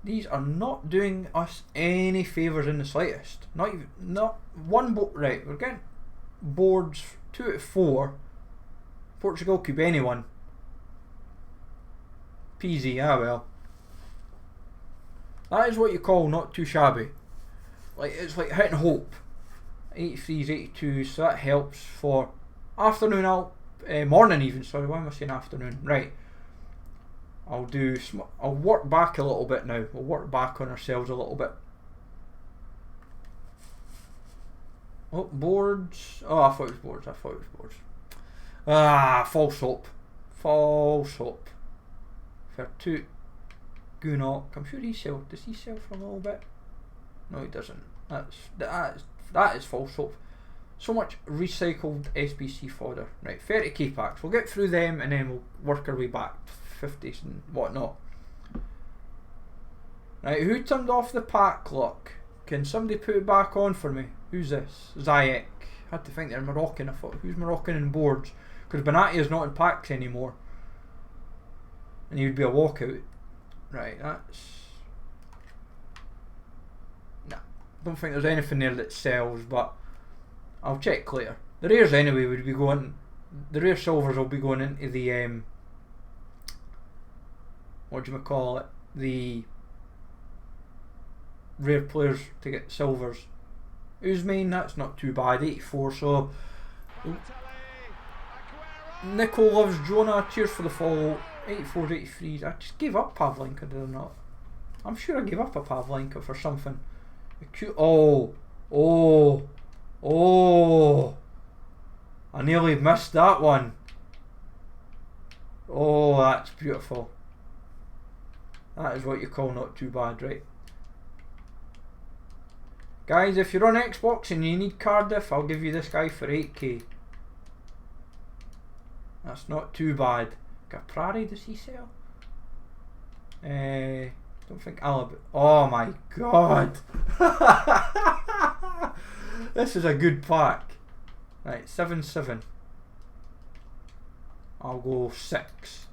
These are not doing us any favours in the slightest. Not one board. Right, we're getting boards 2 out of 4. Portugal could be anyone. Peasy, ah well. That is what you call not too shabby. Like, it's like hitting hope. 83s, 82s, so that helps for afternoon. Morning even. Sorry, why am I saying afternoon? Right. I'll work back a little bit now. We'll work back on ourselves a little bit. Oh, boards. Oh, I thought it was boards. Ah, false hope. False hope. For 2. Gunok. I'm sure does he sell for a little bit? No, he doesn't. That is false hope. So much recycled SBC fodder. Right, 30k packs. We'll get through them and then we'll work our way back to 50s and whatnot. Right, who turned off the pack lock? Can somebody put it back on for me? Who's this? Zayek. I had to think they're Moroccan. I thought, who's Moroccan in boards? Because Benati is not in packs anymore. And he would be a walkout. Right, that's... Nah, don't think there's anything there that sells, but I'll check later. The rares anyway would be going... The rare silvers will be going into the... what do you call it? The... rare players to get silvers. Usman, that's not too bad, 84, so... Nico loves Jonah, cheers for the follow. 84s, 83s. I just gave up Pavlenka, did I not? I'm sure I gave up a Pavlenka for something. Oh! I nearly missed that one. Oh, that's beautiful. That is what you call not too bad, right? Guys, if you're on Xbox and you need Cardiff, I'll give you this guy for 8k. That's not too bad. Caprari, does he sell? Don't think Alabama. Oh my god! This is a good pack. Right, 7-7. I'll go 6.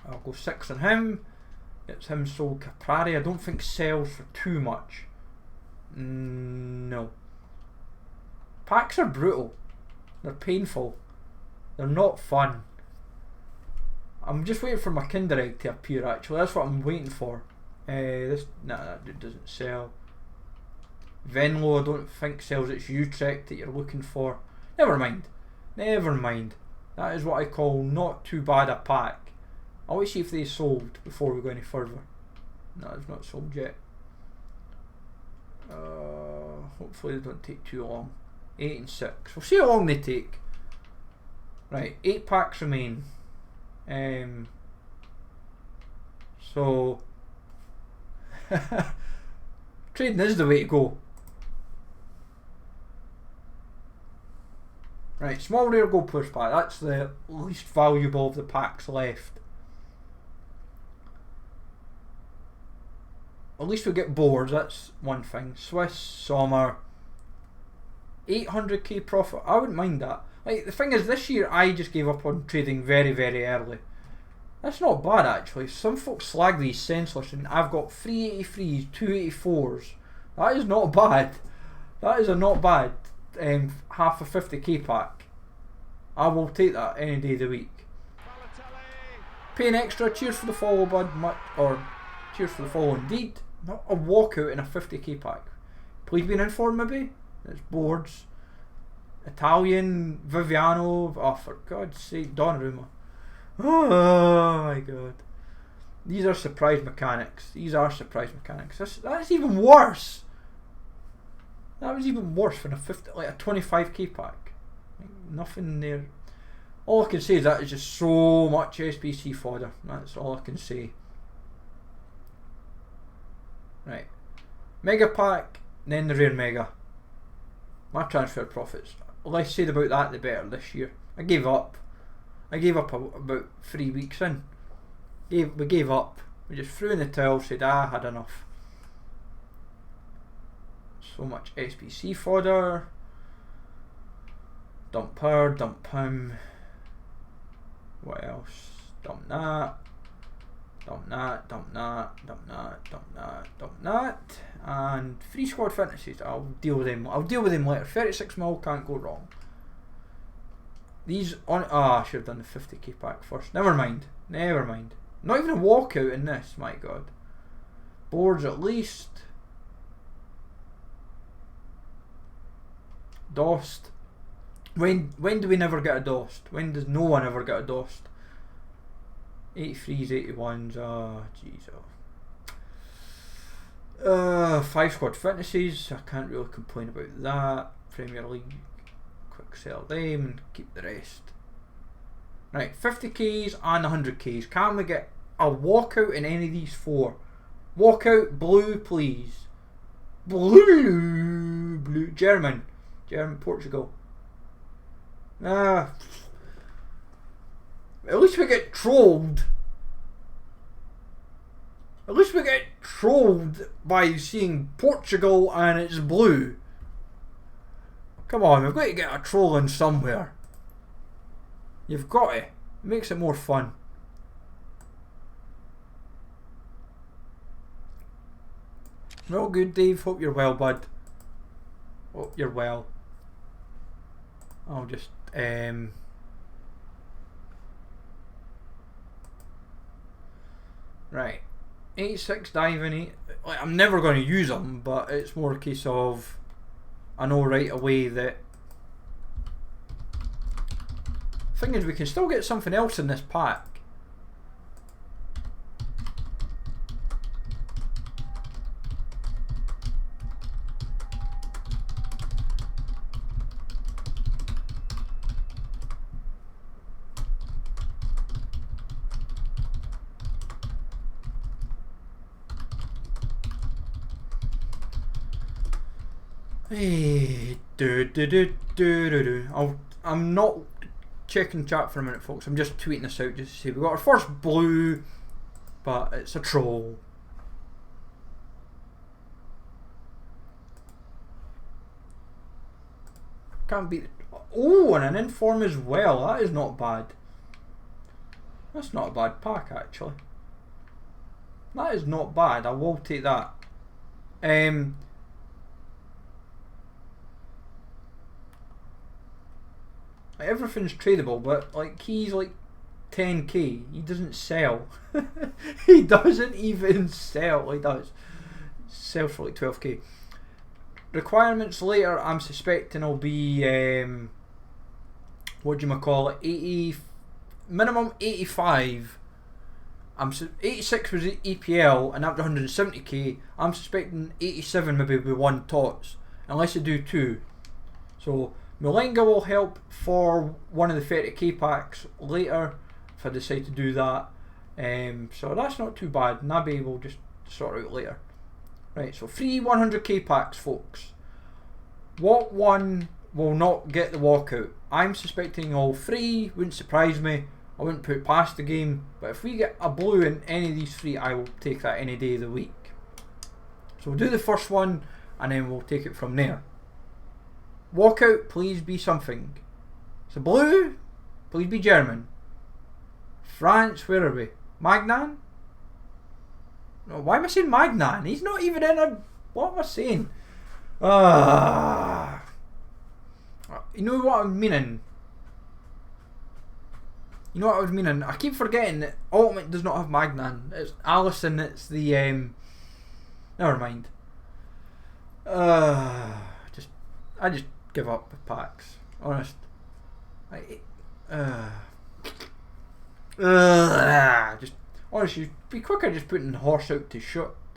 I'll go 6 on him. It's him sold Caprari. I don't think sells for too much. No. Packs are brutal. They're painful. They're not fun. I'm just waiting for my Kinder Egg to appear actually. That's what I'm waiting for. That dude doesn't sell. Venlo I don't think sells. It's Utrecht that you're looking for. Never mind. Never mind. That is what I call not too bad a pack. I'll wait to see if they sold before we go any further. No, it's not sold yet. Hopefully they don't take too long. 8 and 6. We'll see how long they take. Right, 8 packs remain. So trading is the way to go. Right, small rare gold push pack. That's the least valuable of the packs left. At least we get boards, that's one thing. Swiss, Sommer, 800k profit. I wouldn't mind that. Like, the thing is, this year I just gave up on trading very, very early. That's not bad actually. Some folks slag these senseless, and I've got 383s, 284s. That is not bad. That is a not bad half a 50k pack. I will take that any day of the week. Paying extra. Cheers for the follow, bud. Or cheers for the follow indeed. Not a walkout in a 50k pack. Please be informed maybe. It's boards. Italian, Viviano. Oh, for God's sake, Donnarumma. Oh my god. These are surprise mechanics. These are surprise mechanics. That's even worse. That was even worse than a 25k pack. Like, nothing there. All I can say is that is just so much SBC fodder. That's all I can say. Right. Mega pack, then the rare mega. My transfer profits. The less said about that, the better this year. I gave up. I gave up about 3 weeks in. We gave up. We just threw in the towel, said I had enough. So much SBC fodder. Dump her, dump him. What else? Dump that. Dump that, dump that, dump that, dump that, dump that. And 3 squad fitnesses. I'll deal with them. I'll deal with them later. 36 mil, can't go wrong. These on. I should have done the 50k pack first. Never mind. Never mind. Not even a walkout in this. My god. Boards at least. Dost. When do we never get a Dost? When does no one ever get a Dost? 83s, 81s. Oh, jeez. 5 squad fitnesses. I can't really complain about that. Premier League. Quick sell them and keep the rest. Right, 50k's and 100k's. Can we get a walkout in any of these 4? Walkout, blue, please. Blue. German, Portugal. At least we get trolled. At least we get trolled by seeing Portugal and it's blue. Come on, we've got to get a troll in somewhere. You've got to. It makes it more fun. No good, Dave. Hope you're well, bud. Hope you're well. I'll just right. 86 diving. Like, I'm never going to use them, but it's more a case of I know right away that. Thing is, we can still get something else in this pack. Hey, I'm not check in chat for a minute, folks. I'm just tweeting this out just to say we got our first blue, but it's a troll. Can't beat. Oh, and an inform as well. That is not bad. That's not a bad pack, actually. That is not bad. I will take that. Everything's tradable, but like he's like 10k. He doesn't sell. He doesn't even sell. He does. Sell for like 12k. Requirements later, I'm suspecting will be what do you call it? 80 minimum 85. 86 was EPL and up to 170k. I'm suspecting 87 maybe will be one TOTS, unless you do two. So Mulenga will help for one of the 30k packs later if I decide to do that. So that's not too bad. Nabi will just sort out later. Right, so 3 100k packs, folks. What one will not get the walkout? I'm suspecting all 3. Wouldn't surprise me. I wouldn't put past the game. But if we get a blue in any of these 3, I will take that any day of the week. So we'll do the first one and then we'll take it from there. Walkout, please be something. So blue, please be German. France, where are we? Magnan? No, why am I saying Magnan? He's not even in a... What am I saying? You know what I'm meaning? You know what I was meaning? I keep forgetting that Ultimate does not have Magnan. It's Allison, it's the... Never mind. I just give up with packs. Honest. Just... Honestly, be quicker just putting horse out to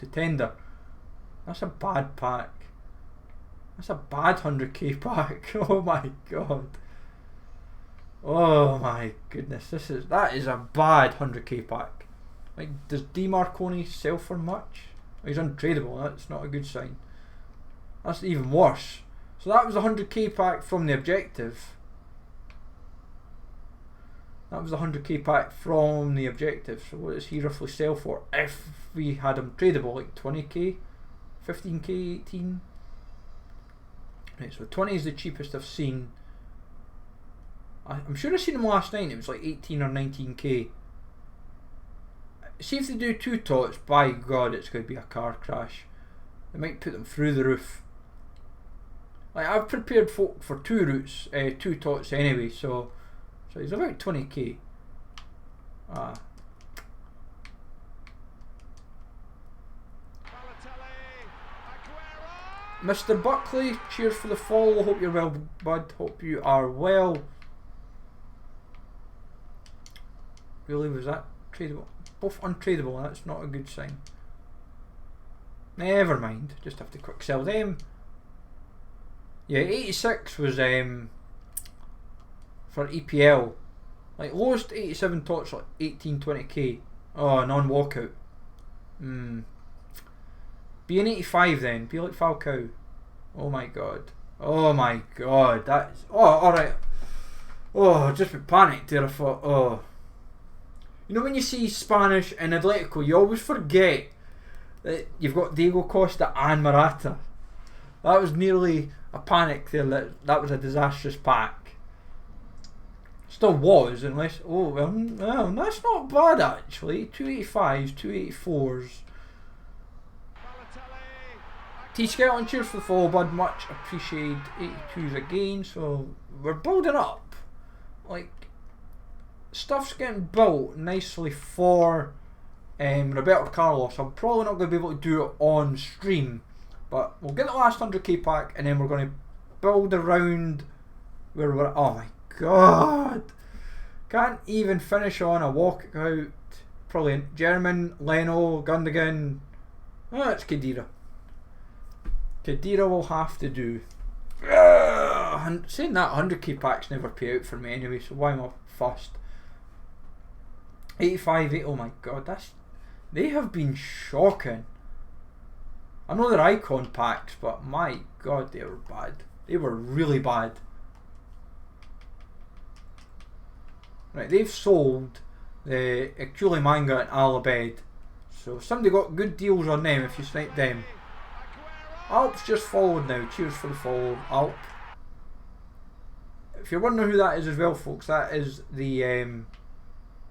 tender. That's a bad pack. That's a bad 100k pack. Oh my god. Oh my goodness. That is a bad 100k pack. Like, does D Marconi sell for much? He's untradeable. That's not a good sign. That's even worse. So that was a 100k pack from the objective. That was a 100k pack from the objective. So what does he roughly sell for if we had him tradable? Like 20k? 15k? 18? Right, so 20 is the cheapest I've seen. I'm sure I seen him last night. It was like 18 or 19k. See if they do 2 TOTS. By God, it's going to be a car crash. They might put them through the roof. Like, I've prepared folk for 2 routes, 2 TOTS anyway. So he's about 20k. Mr. Buckley, cheers for the follow. Hope you're well, bud. Hope you are well. Really, was that tradable? Both untradable. That's not a good sign. Never mind. Just have to quick sell them. Yeah, 86 was for EPL. Like, lowest 87 TOTS, like 18, 20k. Oh, non-walkout. Be an 85 then. Be like Falcao. Oh my god. Oh my god. That's... Oh, alright. Oh, just with panic there. I thought, oh. You know when you see Spanish in Atletico, you always forget that you've got Diego Costa and Morata. That was nearly a panic there. That was a disastrous pack. Still was, unless... Oh, well, that's not bad actually. 285s, 284s. T-Skeleton, cheers for the follow, bud. Much appreciated. 82s again, so we're building up. Like, stuff's getting built nicely for Roberto Carlos. I'm probably not going to be able to do it on stream, but we'll get the last 100k pack and then we're going to build around where we're at. Oh my god. Can't even finish on a walkout. Probably German, Leno, Gundogan. Oh, it's Khedira. Khedira will have to do. Saying that, 100k packs never pay out for me anyway, so why am I fussed? 85, oh my god, they have been shocking. I know they're icon packs, but my god, they were bad. They were really bad. Right, they've sold the Akuli Manga and Alabed. So somebody got good deals on them if you snipe them. Alp's just followed now. Cheers for the follow, Alp. If you're wondering who that is as well, folks, that is the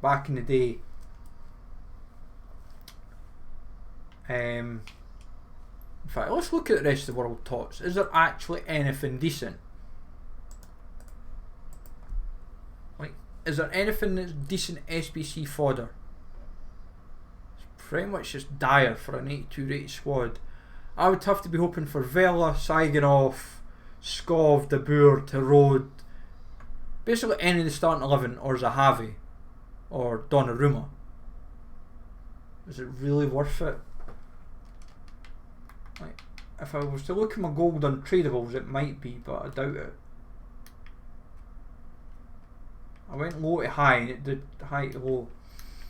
back in the day. In fact, let's look at the rest of the world TOTS. Is there actually anything decent? Like, is there anything that's decent SBC fodder? It's pretty much just dire for an 82 rated squad. I would have to be hoping for Vela, Saigonov, Skov, De Boer, Terode. Basically any of the starting 11 or Zahavi or Donnarumma. Is it really worth it? Like, if I was to look at my gold untradables, it might be, but I doubt it. I went low to high and it did high to low.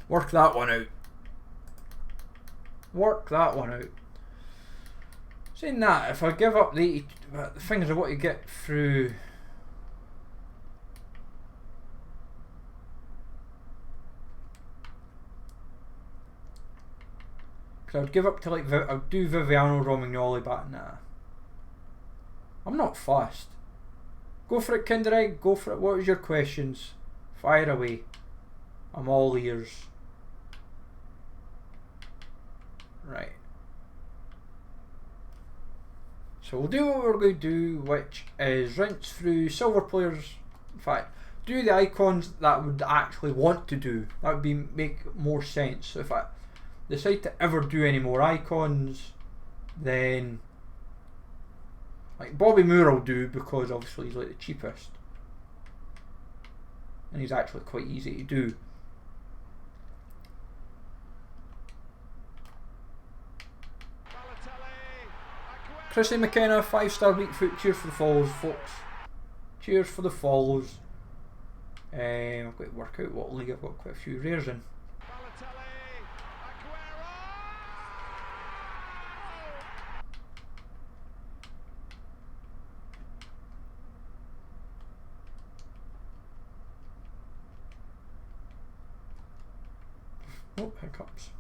Work that one out. Work that one out. Saying that, if I give up the things I want to get through. Because I would give up to like, I would do Viviano Romagnoli, but nah. I'm not fussed. Go for it, Kinder Egg, go for it. What is your questions? Fire away. I'm all ears. Right. So we'll do what we're going to do, which is rinse through silver players. In fact, do the icons that I would actually want to do. That would make more sense. So if I decide to ever do any more icons, then like Bobby Moore will do, because obviously he's like the cheapest. And he's actually quite easy to do. Chrissy McKenna, 5-star weak foot. Cheers for the follows, folks. Cheers for the follows. I've got to work out what league I've got quite a few rares in. Oh, hiccups.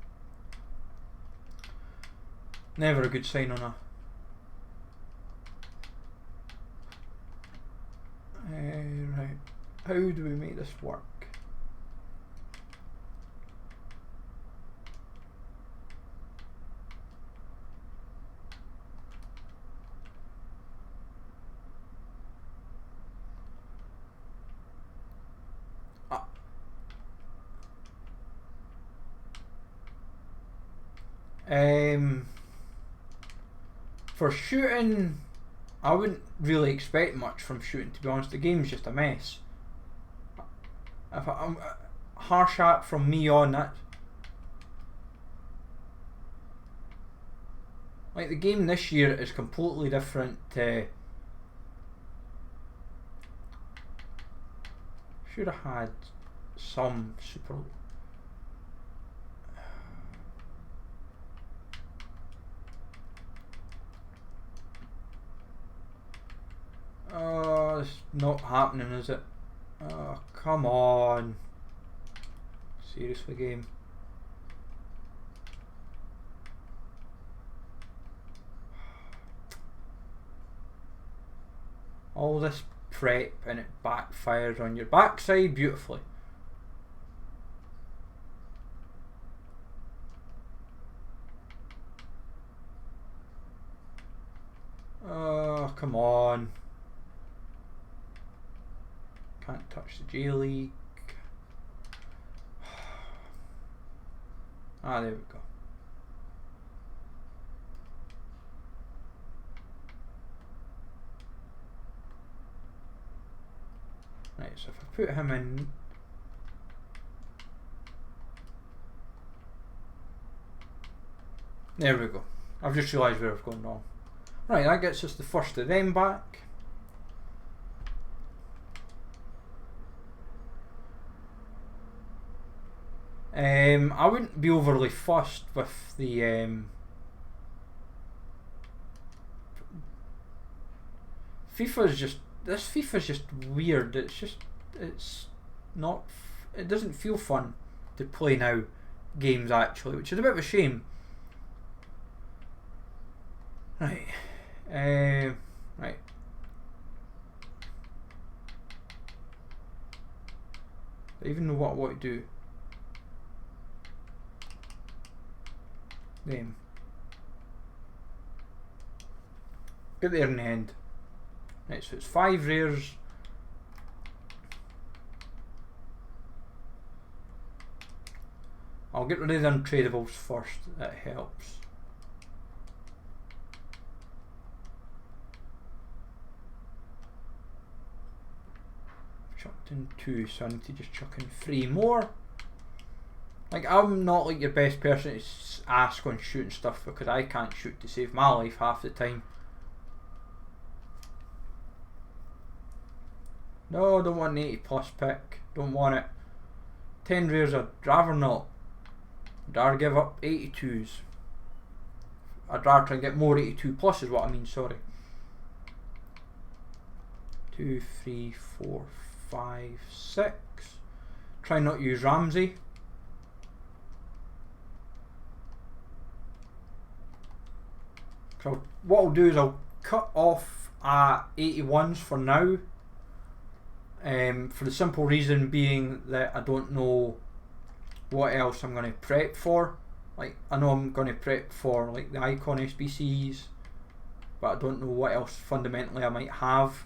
Never a good sign on a. Right. How do we make this work? For shooting, I wouldn't really expect much from shooting, to be honest. The game's just a mess. If I'm harsh at from me on that, like the game this year is completely different. Should have had some super. Oh, it's not happening, is it? Oh, come on. Seriously, game. All this prep and it backfires on your backside beautifully. Oh, come on. Can't touch the J League. Ah, there we go. Right, so if I put him in. There we go. I've just realised where I've gone wrong. Right, that gets us the first of them back. I wouldn't be overly fussed with the FIFA's just weird. It's not it doesn't feel fun to play now games actually, which is a bit of a shame. Right. Right. I even know what I want to do. Name. Get there in the end. Right, so it's 5 rares. I'll get rid of the untradables first, that helps. Chucked in 2, so I need to just chuck in 3 more. Like, I'm not like your best person to ask on shooting stuff because I can't shoot to save my life half the time. No, I don't want an 80 plus pick. Don't want it. 10 rares, I'd rather not. I'd rather give up 82s. I'd rather try and get more 82 plus is what I mean, sorry. 2, 3, 4, 5, 6. Try not to use Ramsey. So what I'll do is I'll cut off 81s for now. For the simple reason being that I don't know what else I'm going to prep for. Like, I know I'm going to prep for like the icon SBCs, but I don't know what else fundamentally I might have.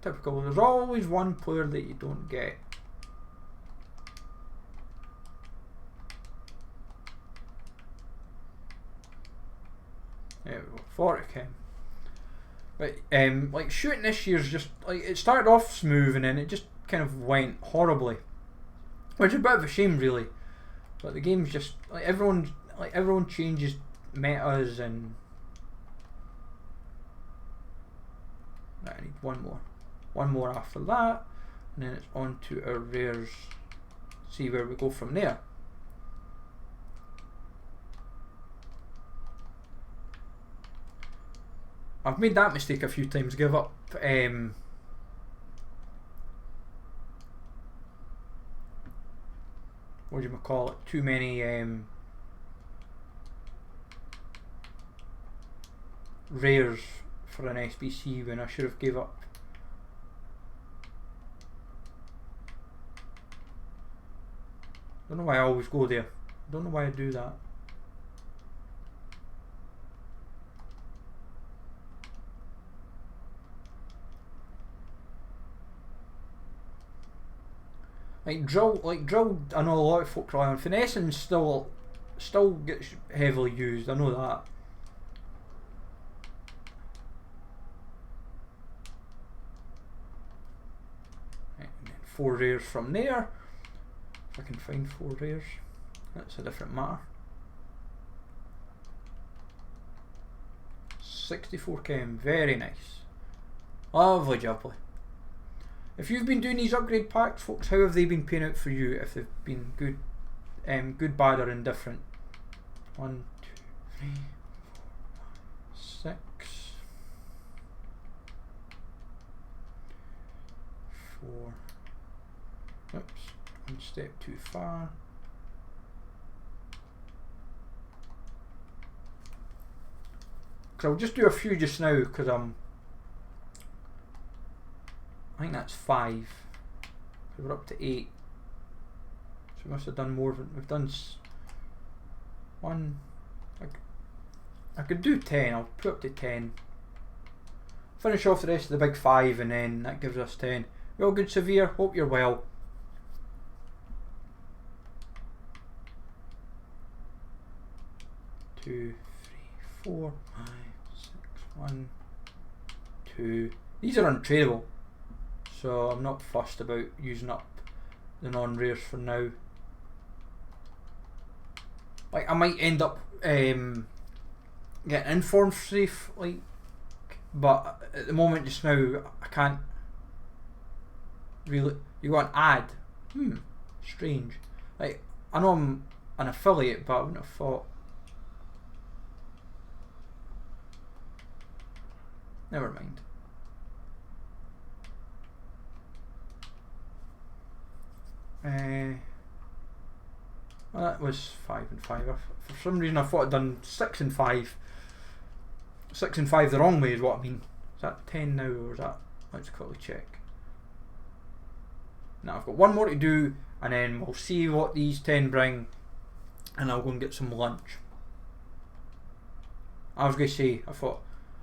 Typical. There's always one player that you don't get. There we go, 40k. But like shooting this year's just like it started off smooth and then it just kind of went horribly, which is a bit of a shame really. But the game's just like everyone changes metas and. Right, I need one more after that, and then it's on to our rares. See where we go from there. I've made that mistake a few times. Give up what do you call it? Too many rares for an SBC when I should have gave up. Don't know why I always go there. Don't know why I do that. Like drill, I know a lot of folk rely on finessing. Still gets heavily used. I know that. Right, and then 4 rares from there. If I can find 4 rares, that's a different matter. 64k, very nice. Lovely jubbly. If you've been doing these upgrade packs, folks, how have they been paying out for you? If they've been good, bad, or indifferent? 1, 2, 3, 4, 5, 6, 4. Oops, one step too far. Because I'll just do a few just now because I think that's 5. We're up to 8. So we must have done more. We've done 1. I could do 10. I'll put up to 10. Finish off the rest of the big 5 and then that gives us 10. Well, good Severe. Hope you're well. Two, 3, 4, 5, 6, 1, 2. These are untradeable. So I'm not fussed about using up the non-rares for now. Like I might end up getting informed safe, like, but at the moment just now I can't really. You got an ad? Strange. Like I know I'm an affiliate, but I wouldn't have thought. Never mind. Well, that was 5 and 5. For some reason I thought I'd done 6 and 5. 6 and 5 the wrong way is what I mean. Is that 10 now or is that? Let's quickly check. Now I've got one more to do and then we'll see what these 10 bring and I'll go and get some lunch. I was going to say, I thought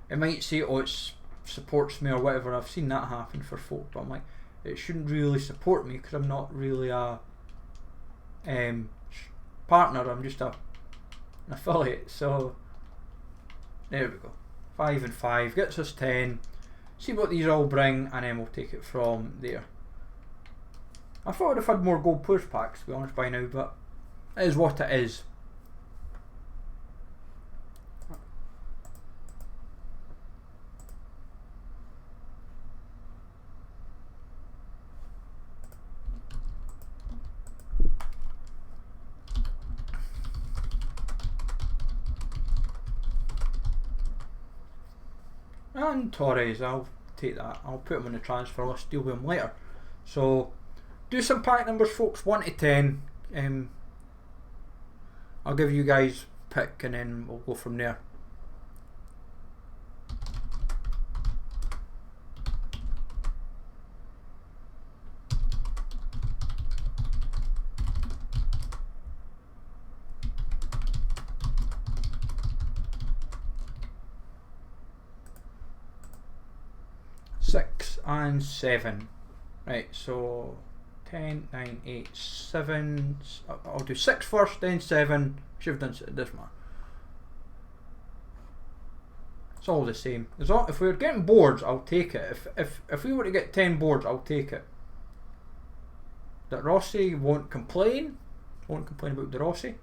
it might say, oh, it supports me or whatever. I've seen that happen for folk, but I'm like, it shouldn't really support me because I'm not really a partner, I'm just an affiliate. So there we go. 5 and 5 gets us 10. See what these all bring and then we'll take it from there. I thought I'd have had more gold push packs to be honest by now, but it is what it is. And Torres, I'll take that. I'll put him on the transfer list, deal with him later. So, do some pack numbers, folks, 1 to 10. I'll give you guys pick and then we'll go from there. And 7. Right, so 10, 9, 8, 7. I'll do 6 first, then 7. Should have done it this matter. It's all the same. If we're getting boards, I'll take it. If we were to get 10 boards, I'll take it. That Rossi won't complain. Won't complain about the Rossi.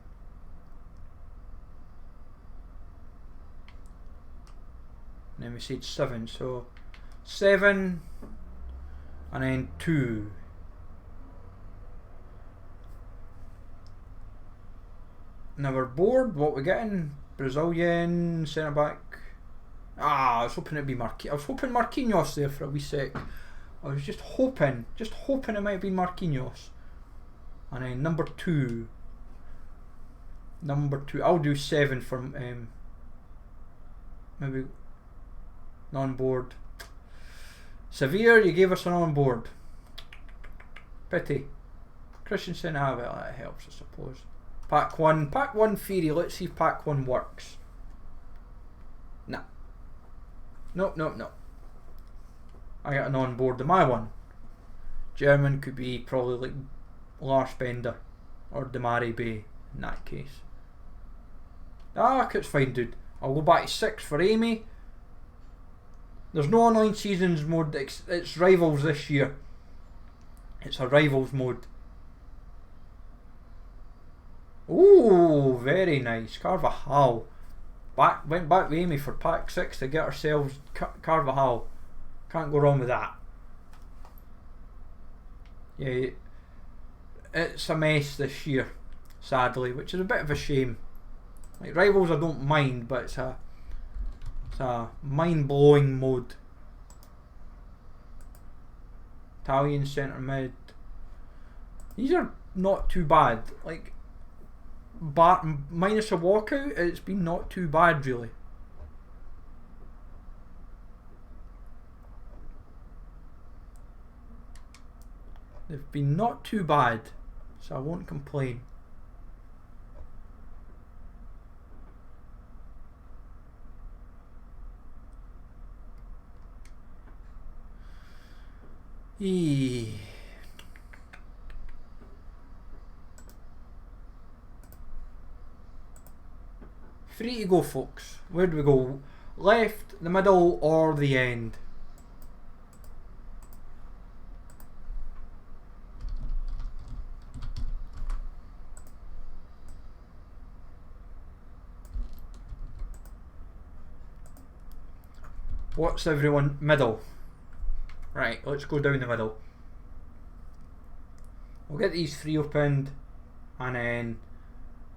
And then we said 7, so 7 and then 2. Another board, what we're getting? Brazilian centre back. I was hoping it'd be I was hoping Marquinhos there for a wee sec. I was just hoping it might be Marquinhos. And then number 2. I'll do 7 for maybe non-board. Severe, you gave us an on board. Pity. Christensen, well, that helps, I suppose. Pack 1 theory, let's see if pack 1 works. Nah. Nope. I got an on board to my one. German could be probably like Lars Bender or Demare Bay in that case. It's fine, dude. I'll go back to 6 for Amy. There's no online seasons mode, it's rivals this year. It's a rivals mode. Ooh, very nice. Carvajal. Went back with Amy for pack 6 to get ourselves Carvajal. Can't go wrong with that. Yeah, it's a mess this year, sadly, which is a bit of a shame. Like rivals I don't mind, but it's a mind-blowing mode. Italian centre mid. These are not too bad. Like, minus a walkout, it's been not too bad really. They've been not too bad, so I won't complain. Free to go, folks. Where do we go? Left, the middle, or the end? What's everyone? Middle. Right, let's go down the middle. We'll get these 3 opened and then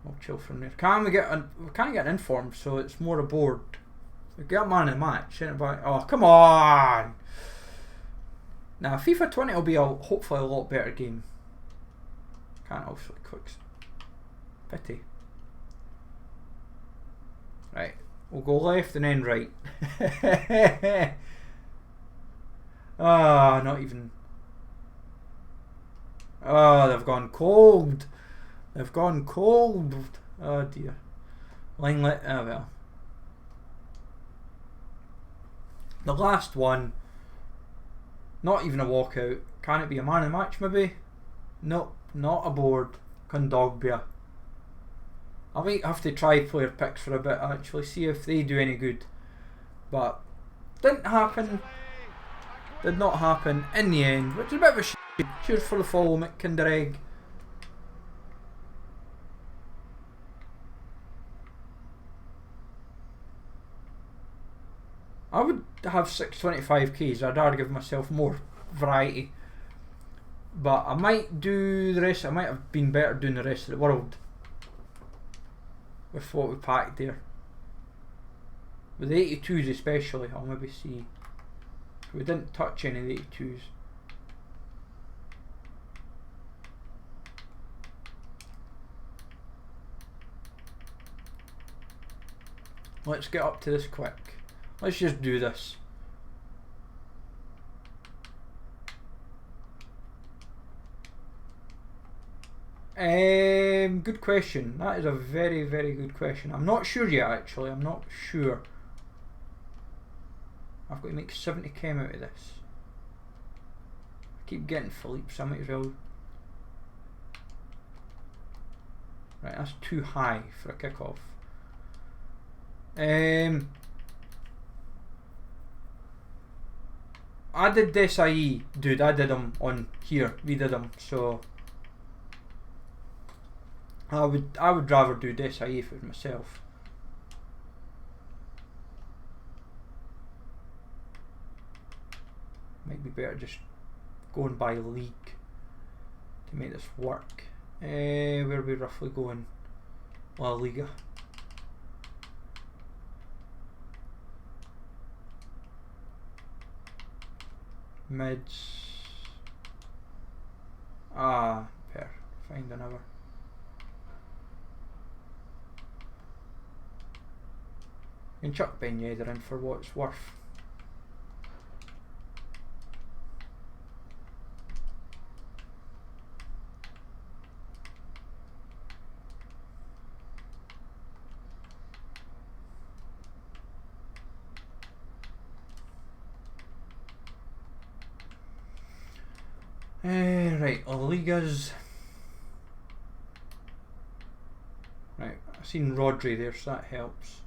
we'll chill from there. We can't get an inform, so it's more a board. We got man in the match. Oh, come on! Now, FIFA 20 will be hopefully a lot better game. Can't obviously quick. Pity. Right, we'll go left and then right. Ah, not even. Oh, they've gone cold. They've gone cold. Oh dear. Langlet. Oh well. The last one. Not even a walkout. Can it be a man of the match maybe? Nope, not a board. Condogbia. I might have to try player picks for a bit actually, see if they do any good. But didn't happen. Did not happen in the end, which is a bit of a shame. Cheers for the follow, McKinderegg. I would have 625Ks, I'd rather give myself more variety. But I might do the rest, I might have been better doing the rest of the world. With what we packed there. With the 82s especially, I'll maybe see. We didn't touch any of the 82s. Let's get up to this quick. Let's just do this. Good question. That is a very, very good question. I'm not sure yet actually, I'm not sure. I've got to make 70k out of this. I keep getting Philippe, so I might as well. Right, that's too high for a kickoff. I did Desai, dude, I did them on here, we did them, so I would rather do Desai for myself. Might be better just going by league to make this work. Where are we roughly going? La Liga. Mids. Ah, fair. Find another. And chuck Ben Yedder in for what it's worth. Right, Ligas. Right, I've seen Rodri there, so that helps.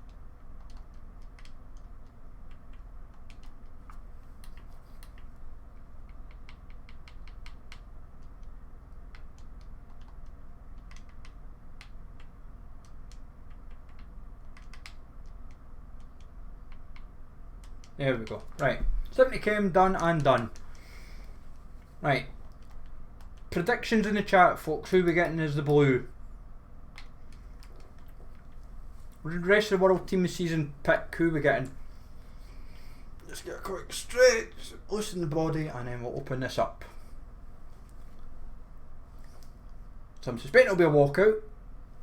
There we go. Right, 70k done and done. Right. Predictions in the chat, folks. Who we getting as the blue? Rest of the world team of season pick. Who we getting? Just get a quick stretch, loosen the body, and then we'll open this up. So I'm suspecting it'll be a walkout.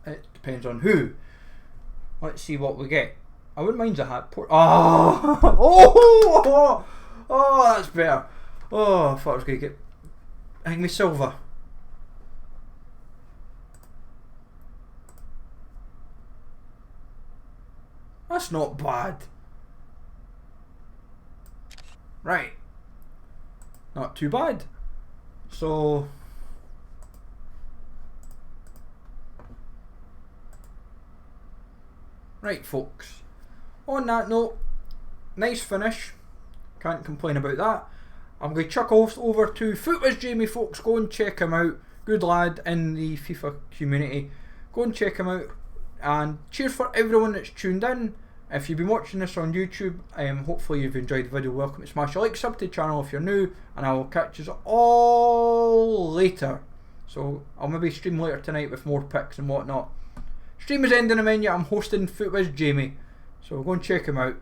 It depends on who. Let's see what we get. I wouldn't mind a hat. Oh! Oh, that's better. Oh, I thought I was going to get. I think me silver. That's not bad. Right. Not too bad. So. Right, folks. On that note, nice finish. Can't complain about that. I'm going to chuck off over to Footwiz Jamie, folks. Go and check him out. Good lad in the FIFA community. Go and check him out. And cheers for everyone that's tuned in. If you've been watching this on YouTube, hopefully you've enjoyed the video. Welcome to smash a like, sub to the channel if you're new, and I will catch you all later. So I'll maybe stream later tonight with more picks and whatnot. Stream is ending in a minute. I'm hosting Footwiz Jamie, so go and check him out.